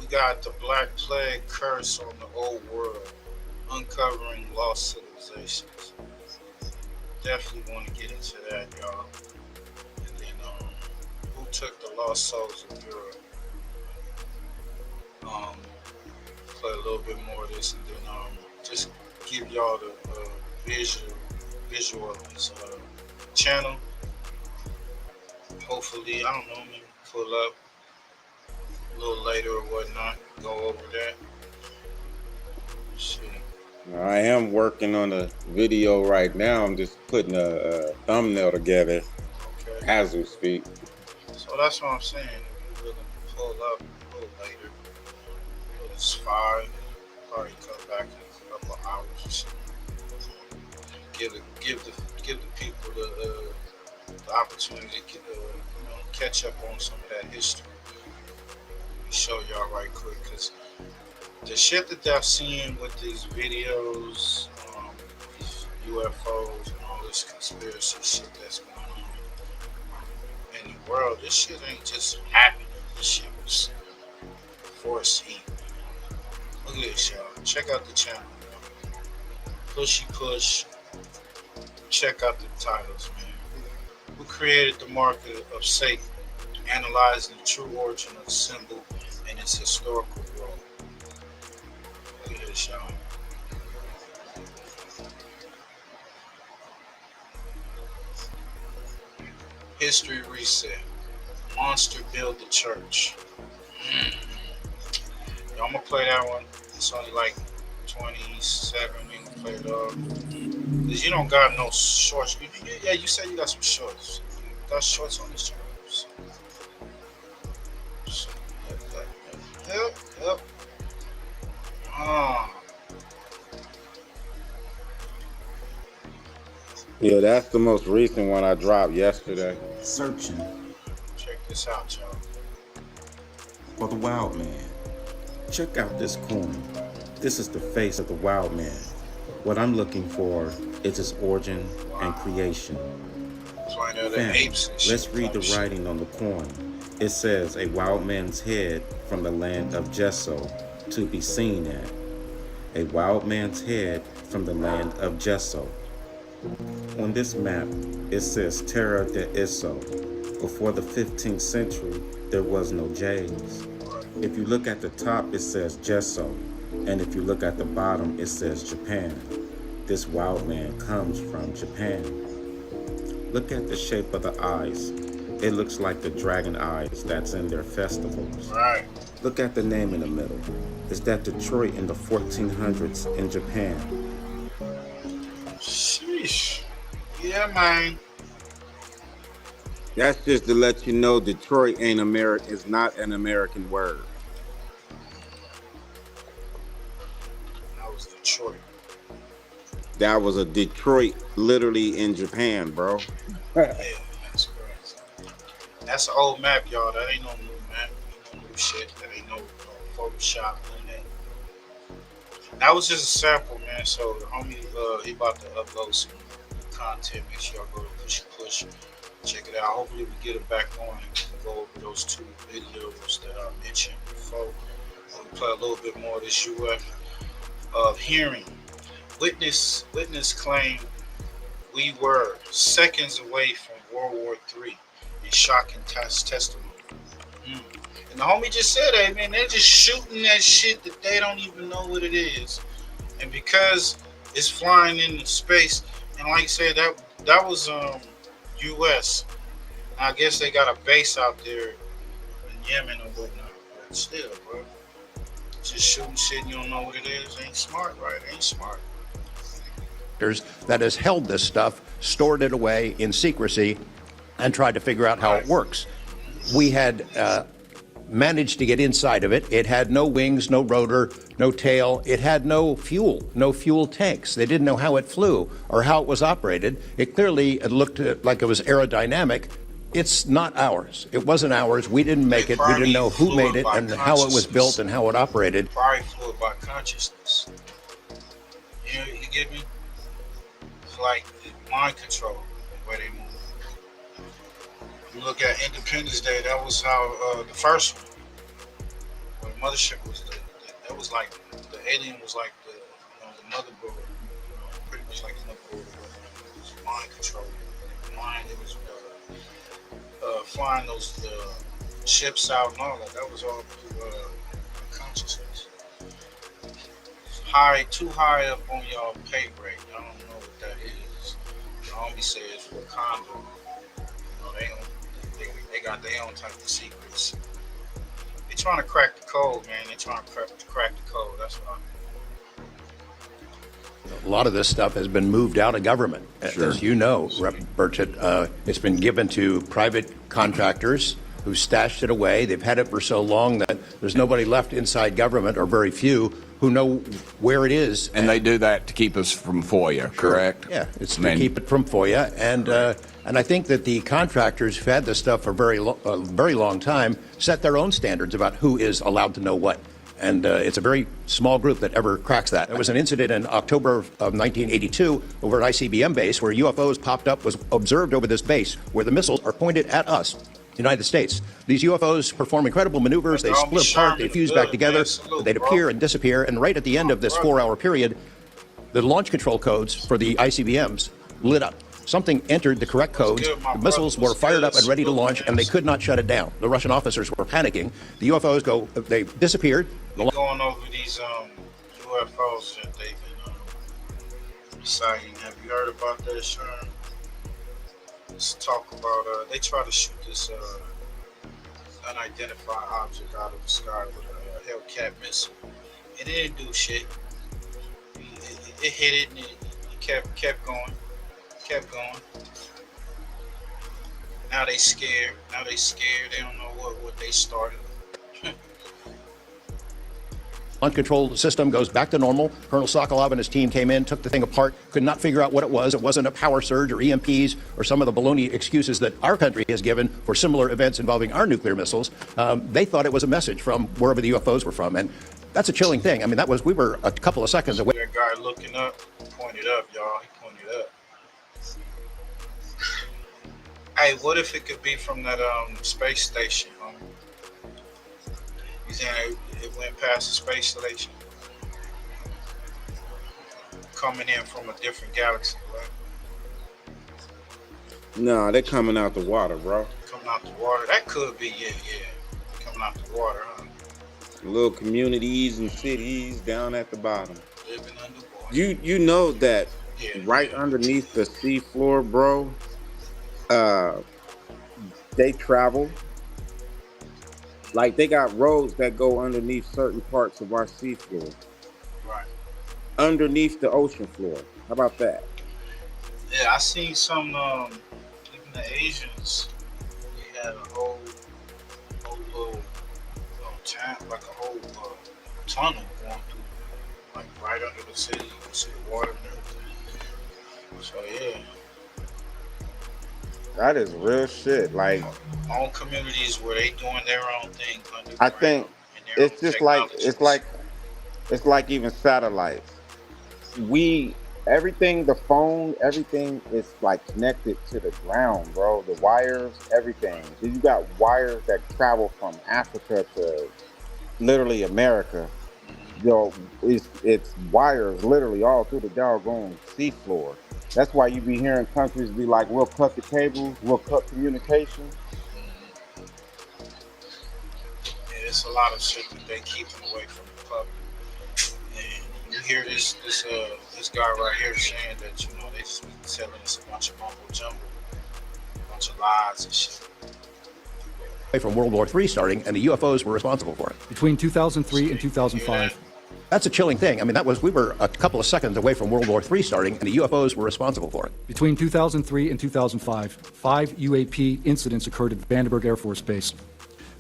we got the Black Plague curse on the old world, uncovering lost civilizations. Definitely want to get into that, y'all. And then, who took the lost souls of Europe? Play a little bit more of this, and then just give y'all the visual of this channel. Hopefully, I don't know, maybe pull up a little later or whatnot, go over that. Shit. I am working on a video right now. I'm just putting a thumbnail together as we speak. So that's what I'm saying. If you're willing to pull up a little later, it's 5, probably come back in a couple of hours or something. Give the people the opportunity to catch up on some of that history. Let me show y'all right quick, because the shit that they're seeing with these videos, these UFOs and all this conspiracy shit that's going on in the world, this shit ain't just happening. This shit was foreseen. Look at this, y'all. Check out the channel. Kushy Kush. Check out the titles, man. Who created the market of Satan? Analyzing the true origin of the symbol and its historical role. Look at this, y'all. History reset. Monster build the church. Yo, I'm gonna play that one. It's only like 27. We can play it off. Cause you don't got no shorts. Yeah, you said you got some shorts. You got shorts on this channel. Yep. Yeah, that's the most recent one I dropped yesterday. Searching Check this out, y'all. for the wild man. Check out this coin. This is the face of the wild man. What I'm looking for is its origin and creation. Fam, let's read the writing on the coin. It says a wild man's head from the land of Jesso to be seen at. A wild man's head from the land of Jesso. On this map, it says Terra de Isso. Before the 15th century, there was no J's. If you look at the top, it says Jesso. And if you look at the bottom, it says Japan. This wild man comes from Japan. Look at the shape of the eyes. It looks like the dragon eyes that's in their festivals. Right. Look at the name in the middle. Is that Detroit in the 1400s in Japan? Sheesh. Yeah, man. That's just to let you know Detroit ain't American. It's not an American word. That was Detroit. That was a Detroit, literally in Japan, bro. Yeah, that's crazy. That's an old map, y'all. That ain't no new map. No new shit. That ain't no Photoshop in it. That was just a sample, man. So the homie, he about to upload some content. Make sure y'all go to Kush. Check it out. Hopefully we get it back on and we can go over those 2 videos that I mentioned before. We'll play a little bit more of this UF of hearing. Witness claim we were seconds away from World War III in shocking testimony. And the homie just said that, man, they're just shooting that shit that they don't even know what it is. And because it's flying into space, and like I said, that was US. I guess they got a base out there in Yemen or whatnot. But still, bro. Just shooting shit and you don't know what it is. Ain't smart, right? Ain't smart. That has held this stuff, stored it away in secrecy, and tried to figure out how it works. We had managed to get inside of it. It had no wings, no rotor, no tail. It had no fuel tanks. They didn't know how it flew or how it was operated. It clearly looked like it was aerodynamic. It's not ours. It wasn't ours. We didn't make it. We didn't know who made it and how it was built and how it operated. Probably flew by consciousness. You get me? It's like mind control, the way they move. You look at Independence Day, that was how the first one, when the mothership was, that was like, the alien was like the motherboard, pretty much like the motherboard. It was mind control. It was flying those ships out and all that. That was all through consciousness. Too high up on y'all pay grade. I don't know what that is. The homie says Wakanda. They got their own type of secrets. They trying to crack the code, man. They trying to crack the code. That's what I mean. A lot of this stuff has been moved out of government. Sure. As you know, Rep. Burchett, it's been given to private contractors who stashed it away. They've had it for so long that there's nobody left inside government, or very few, who know where it is. And they do that to keep us from FOIA, correct? Yeah, it's to keep it from FOIA. And I think that the contractors who've had this stuff for a very long time set their own standards about who is allowed to know what. And it's a very small group that ever cracks that. There was an incident in October of 1982 over at ICBM base where UFOs popped up, was observed over this base where the missiles are pointed at us, United States. These UFOs perform incredible maneuvers. They split apart, they fuse back together, they'd appear and disappear. And right at the end of this 4-hour period, the launch control codes for the ICBMs lit up. Something entered the correct codes, the missiles were fired up and ready to launch, and they could not shut it down. The Russian officers were panicking. The UFOs they disappeared. Going over these UFOs that they've been sighting. Have you heard about that, Sharon? Let's talk about, they try to shoot this unidentified object out of the sky with a Hellcat missile. And it didn't do shit. It hit it and it kept going. Now they scared. They don't know what they started. Uncontrolled system goes back to normal. Colonel Sokolov and his team came in, took the thing apart, could not figure out what it was. It wasn't a power surge or EMPs or some of the baloney excuses that our country has given for similar events involving our nuclear missiles. They thought it was a message from wherever the UFOs were from. And that's a chilling thing. I mean, we were a couple of seconds away. That guy looking up, pointed up, y'all. He pointed up. Hey, what if it could be from that space station? You saying it went past the space station, coming in from a different galaxy, right? No, they're coming out the water, bro. Coming out the water. That could be, yeah. Coming out the water, huh? Little communities and cities down at the bottom. Living underwater. You know that right underneath the seafloor, bro. They travel. Like, they got roads that go underneath certain parts of our seafloor. Right. Underneath the ocean floor. How about that? Yeah, I seen some, even the Asians, they had a whole little tank, like a whole tunnel going through, like right under the city. You can see the water and everything. That is real shit. Like, Own communities where they doing their own thing. I think it's just like it's like even satellites. Everything, the phone, everything is like connected to the ground, bro. The wires, everything. You got wires that travel from Africa to literally America. Yo, it's wires literally all through the doggone seafloor. That's why you be hearing countries be like, we'll cut the cables, we'll cut communication. Yeah, it's a lot of shit that they keeping away from the public. And you hear this guy right here saying that, you know, they just be telling us a bunch of mumbo jumbo, a bunch of lies and shit. From World War III starting, and the UFOs were responsible for it. Between 2003 and 2005. That's a chilling thing. I mean, we were a couple of seconds away from World War III starting, and the UFOs were responsible for it. Between 2003 and 2005, 5 UAP incidents occurred at Vandenberg Air Force Base,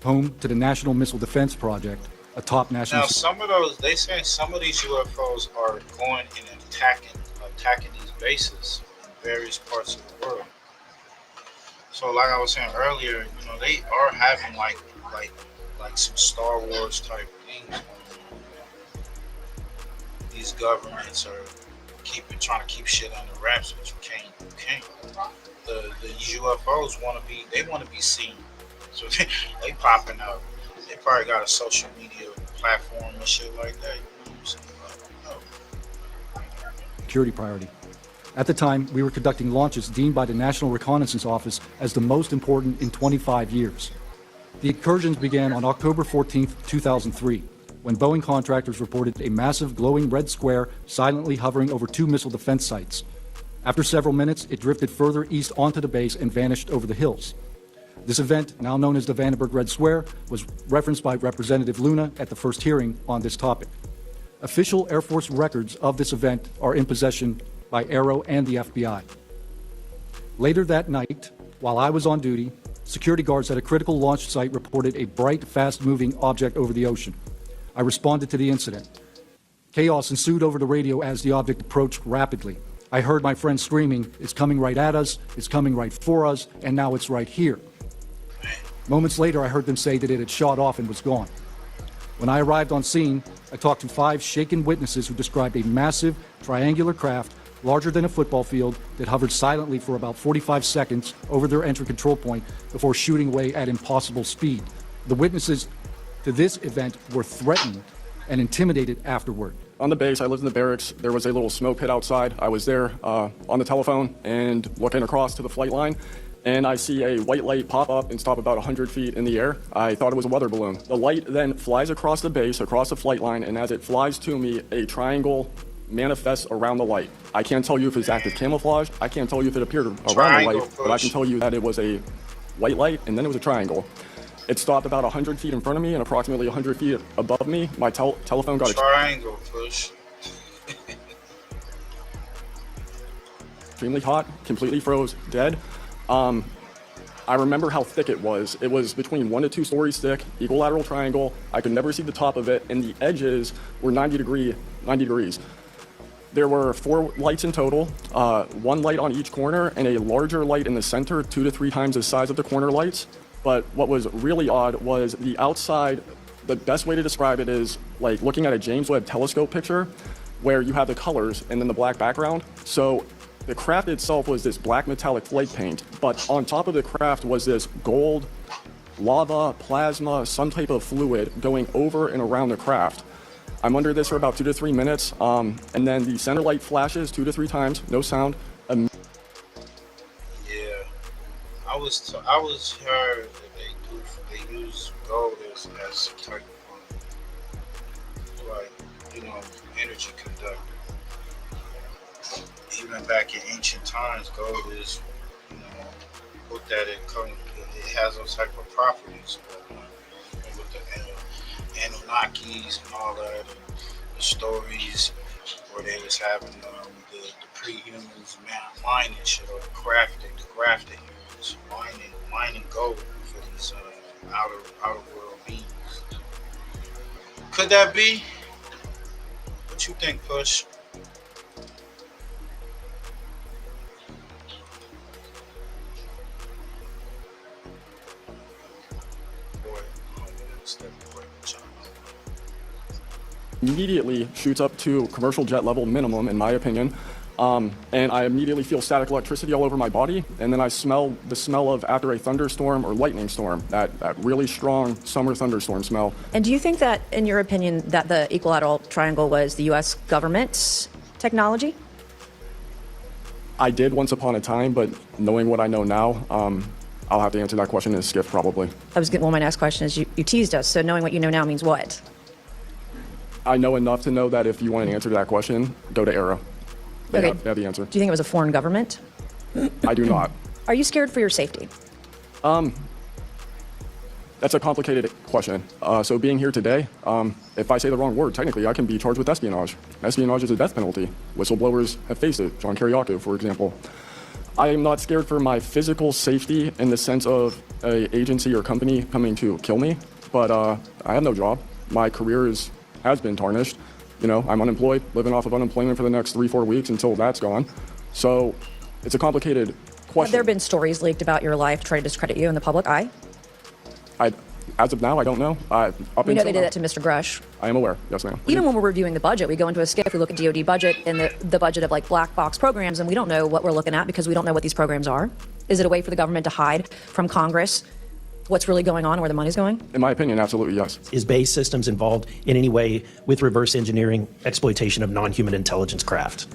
home to the National Missile Defense Project, a top national... Now, some of those, they say some of these UFOs are going and attacking these bases in various parts of the world. So, like I was saying earlier, you know, they are having like some Star Wars type things going on. These governments are trying to keep shit under wraps, but you can't. The UFOs want to be seen, so they popping up. They probably got a social media platform and shit like that. You know what I'm saying? Security priority. At the time, we were conducting launches deemed by the National Reconnaissance Office as the most important in 25 years. The incursions began on October 14, 2003, when Boeing contractors reported a massive glowing red square silently hovering over 2 missile defense sites. After several minutes, it drifted further east onto the base and vanished over the hills. This event, now known as the Vandenberg Red Square, was referenced by Representative Luna at the first hearing on this topic. Official Air Force records of this event are in possession by Aero and the FBI. Later that night, while I was on duty, security guards at a critical launch site reported a bright, fast-moving object over the ocean. I responded to the incident. Chaos ensued over the radio as the object approached rapidly. I heard my friends screaming, "It's coming right at us, it's coming right for us, and now it's right here." Moments later, I heard them say that it had shot off and was gone. When I arrived on scene, I talked to 5 shaken witnesses who described a massive, triangular craft larger than a football field that hovered silently for about 45 seconds over their entry control point before shooting away at impossible speed. The witnesses to this event were threatened and intimidated afterward. On the base, I lived in the barracks. There was a little smoke pit outside. I was there on the telephone and looking across to the flight line, and I see a white light pop up and stop about 100 feet in the air. I thought it was a weather balloon. The light then flies across the base, across the flight line, and as it flies to me, a triangle manifests around the light. I can't tell you if it's active camouflage. I can't tell you if it appeared around the light, but I can tell you that it was a white light, and then it was a triangle. It stopped about 100 feet in front of me and approximately 100 feet above me. My telephone got triangle push. Extremely hot, completely froze, dead. I remember how thick it was. It was between 1 to 2 stories thick, equilateral triangle. I could never see the top of it, and the edges were 90 degrees. There were 4 lights in total, 1 light on each corner, and a larger light in the center, 2 to 3 times the size of the corner lights. But what was really odd was the outside. The best way to describe it is like looking at a James Webb telescope picture where you have the colors and then the black background. So the craft itself was this black metallic flake paint, but on top of the craft was this gold, lava, plasma, some type of fluid going over and around the craft. I'm under this for about 2 to 3 minutes, and then the center light flashes 2 to 3 times, no sound. I was heard that they use gold as some type of like, you know, energy conductor. Even back in ancient times, gold is, you know, looked at it, it has those type of properties. With the Anunnakis and all that, and the stories where they was having the pre-humans mining shit, or crafting humans, mining gold for these outer world beings. Could that be? What you think, Kush? step away from China. Immediately shoots up to commercial jet level minimum, in my opinion. And I immediately feel static electricity all over my body, and then I smell the smell of after a thunderstorm or lightning storm, that really strong summer thunderstorm smell. And do you think that, in your opinion, that the equilateral triangle was the U.S. government's technology? I did once upon a time, but knowing what I know now, I'll have to answer that question in a skiff probably. My next question is, you teased us, so knowing what you know now means what? I know enough to know that if you want an answer to that question, go to ERA. They have the answer. Do you think it was a foreign government? I do not. Are you scared for your safety? That's a complicated question. So being here today, if I say the wrong word, technically I can be charged with espionage. Espionage is a death penalty. Whistleblowers have faced it. John Kiriakou, for example. I am not scared for my physical safety in the sense of an agency or company coming to kill me, but I have no job. My career has been tarnished. You know, I'm unemployed, living off of unemployment for the next 3-4 weeks until that's gone. So it's a complicated question. Have there been stories leaked about your life to try to discredit you in the public eye? As of now, I don't know. We know they did that to Mr. Grush. I am aware. Yes, ma'am. Even when we're reviewing the budget, we go into a skiff, we look at DoD budget and the budget of like black box programs, and we don't know what we're looking at because we don't know what these programs are. Is it a way for the government to hide from Congress what's really going on and where the money's going? In my opinion, absolutely yes. Is BAE Systems involved in any way with reverse engineering exploitation of non-human intelligence craft?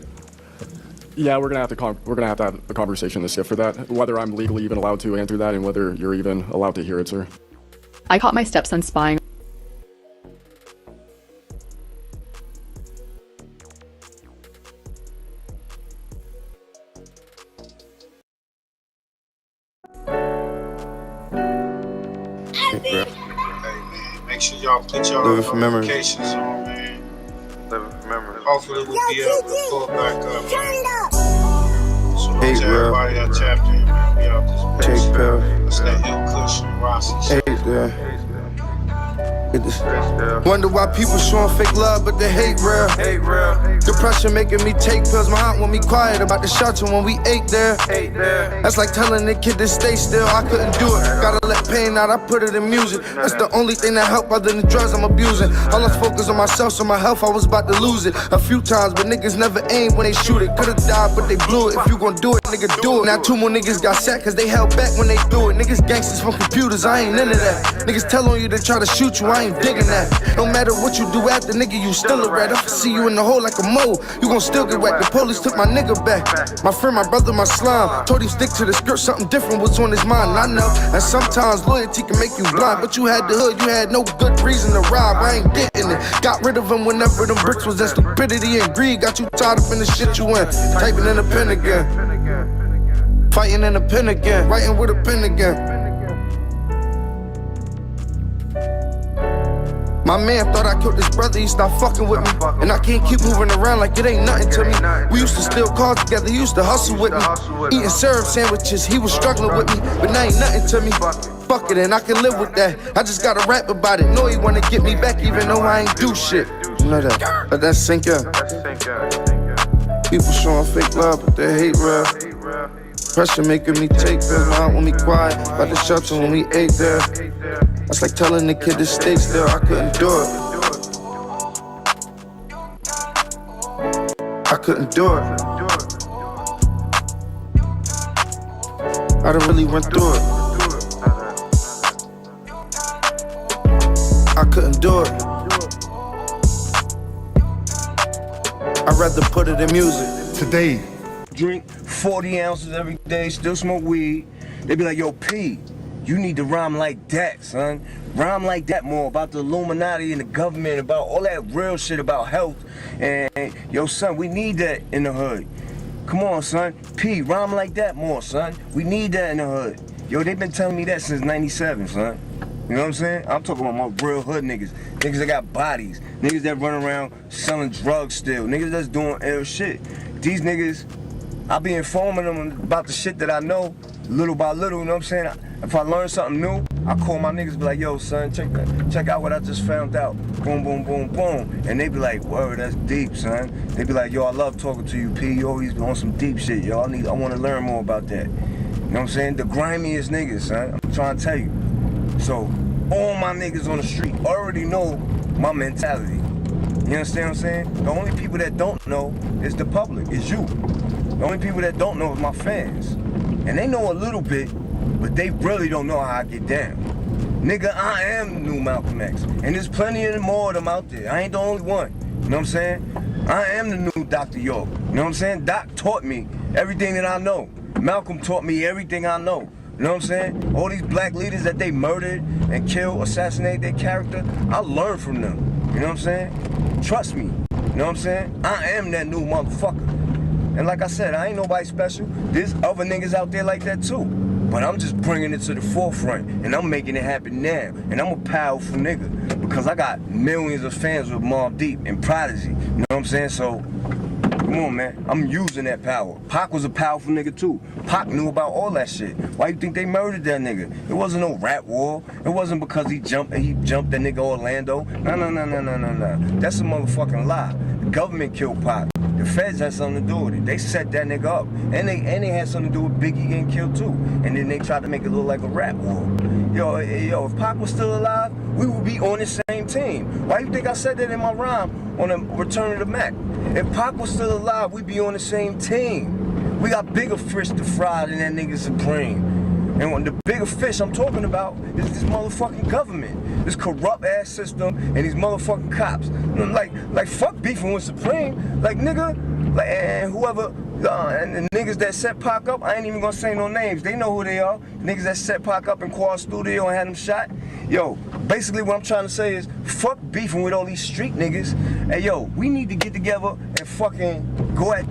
Yeah, we're gonna have to have a conversation this year for that. Whether I'm legally even allowed to answer that, and whether you're even allowed to hear it, sir. I caught my stepson spying. Hey man, make sure y'all put y'all notifications on, man. Hopefully we'll be able to pull back up. So much everybody that tapped in, man. We out this bitch. It's that ILL-KUSH and Rossi shit. Wonder why people showing fake love, but they hate real. Depression making me take pills. My aunt want me quiet about the shelter when we ate there. That's like telling the kid to stay still. I couldn't do it. Gotta let pain out. I put it in music. That's the only thing that help other than drugs I'm abusing. I lost focus on myself, so my health I was about to lose it a few times, but niggas never aim when they shoot it. Could've died, but they blew it. If you gon' do it, nigga, do it. Now 2 more niggas got set cause they held back when they threw it. Niggas gangsters from computers. I ain't into that. Niggas tell on you to try to shoot you. I ain't digging that. No matter what you do after, nigga, you still a rat. I can see you in the hole like a mole. You gon' still get wet. The police took my nigga back. My friend, my brother, my slime. Told him stick to the skirt. Something different was on his mind. I know. And sometimes loyalty can make you blind. But you had the hood. You had no good reason to rob. I ain't getting it. Got rid of him whenever them bricks was in. Stupidity and greed got you tied up in the shit you in. Typing in a pen again. Fighting in a pen again. Writing with a pen again. My man thought I killed his brother, he stopped fucking with me. And I can't keep moving around like it ain't nothing to me. We used to steal cars together, he used to hustle with me. Eating syrup sandwiches, he was struggling with me. But now ain't nothing to me. Fuck it, and I can live with that. I just gotta rap about it. Know he wanna get me back even though I ain't do shit. You know that, let that sink in. People showing fake love, but they hate real. Pressure making me take pills, my aunt want me quiet. By the shelter when we ate there. That's like telling the kid to stay still. I couldn't do it. I couldn't do it. I done really went through it. I couldn't do it. I'd rather put it in music. Today, drink 40 ounces every day, still smoke weed. They be like, yo, P, you need to rhyme like that, son. Rhyme like that more about the Illuminati and the government, about all that real shit about health. And yo, son, we need that in the hood. Come on, son. P, rhyme like that more, son. We need that in the hood. Yo, they been telling me that since 97, son. You know what I'm saying? I'm talking about my real hood niggas. Niggas that got bodies. Niggas that run around selling drugs still. Niggas that's doing ill shit. These niggas, I be informing them about the shit that I know, little by little, you know what I'm saying? If I learn something new, I call my niggas, be like, yo, son, check out what I just found out. Boom, boom, boom, boom. And they be like, word, that's deep, son. They be like, yo, I love talking to you, P. You always on some deep shit, yo. I want to learn more about that. You know what I'm saying? The grimiest niggas, son. I'm trying to tell you. So, all my niggas on the street already know my mentality. You understand what I'm saying? The only people that don't know is the public, is you. The only people that don't know is my fans. And they know a little bit, but they really don't know how I get down. Nigga, I am the new Malcolm X. And there's plenty of more of them out there. I ain't the only one. You know what I'm saying? I am the new Dr. York. You know what I'm saying? Doc taught me everything that I know. Malcolm taught me everything I know. You know what I'm saying? All these black leaders that they murdered and killed, assassinated their character, I learned from them. You know what I'm saying? Trust me. You know what I'm saying? I am that new motherfucker. And like I said, I ain't nobody special. There's other niggas out there like that too. But I'm just bringing it to the forefront, and I'm making it happen now. And I'm a powerful nigga because I got millions of fans with Mobb Deep and Prodigy. You know what I'm saying? So, come on, man. I'm using that power. Pac was a powerful nigga too. Pac knew about all that shit. Why you think they murdered that nigga? It wasn't no rap war. It wasn't because he jumped that nigga Orlando. No. That's a motherfucking lie. The government killed Pac. The feds had something to do with it. They set that nigga up. And they had something to do with Biggie getting killed too. And then they tried to make it look like a rap war. Yo, if Pac was still alive, we would be on the same team. Why you think I said that in my rhyme on the Return of the Mac? If Pac was still alive, we'd be on the same team. We got bigger fish to fry than that nigga Supreme. And when the bigger fish I'm talking about is this motherfucking government, this corrupt ass system, and these motherfucking cops. Like fuck beefing with Supreme, like nigga, like and whoever, and the niggas that set Pac up, I ain't even gonna say no names. They know who they are. Niggas that set Pac up in Quad Studio and had him shot. Yo, basically what I'm trying to say is fuck beefing with all these street niggas. Hey yo, we need to get together and fucking go at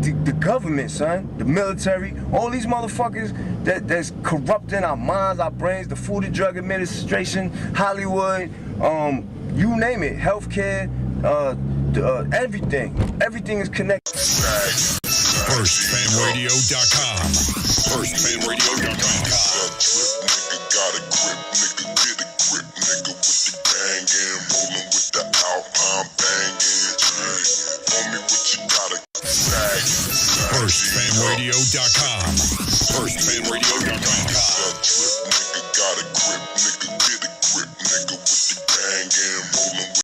the government, son, the military, all these motherfuckers that's corrupting our minds, our brains, the Food and Drug Administration, Hollywood, you name it, healthcare, everything is connected. FirstFamRadio.com. FirstFamRadio.com. Nigga got a grip, nigga get a grip, nigga with the gang and rolling with the Alpine banging. Homie, what you gotta FirstFamRadio.com. FirstFamRadio.com.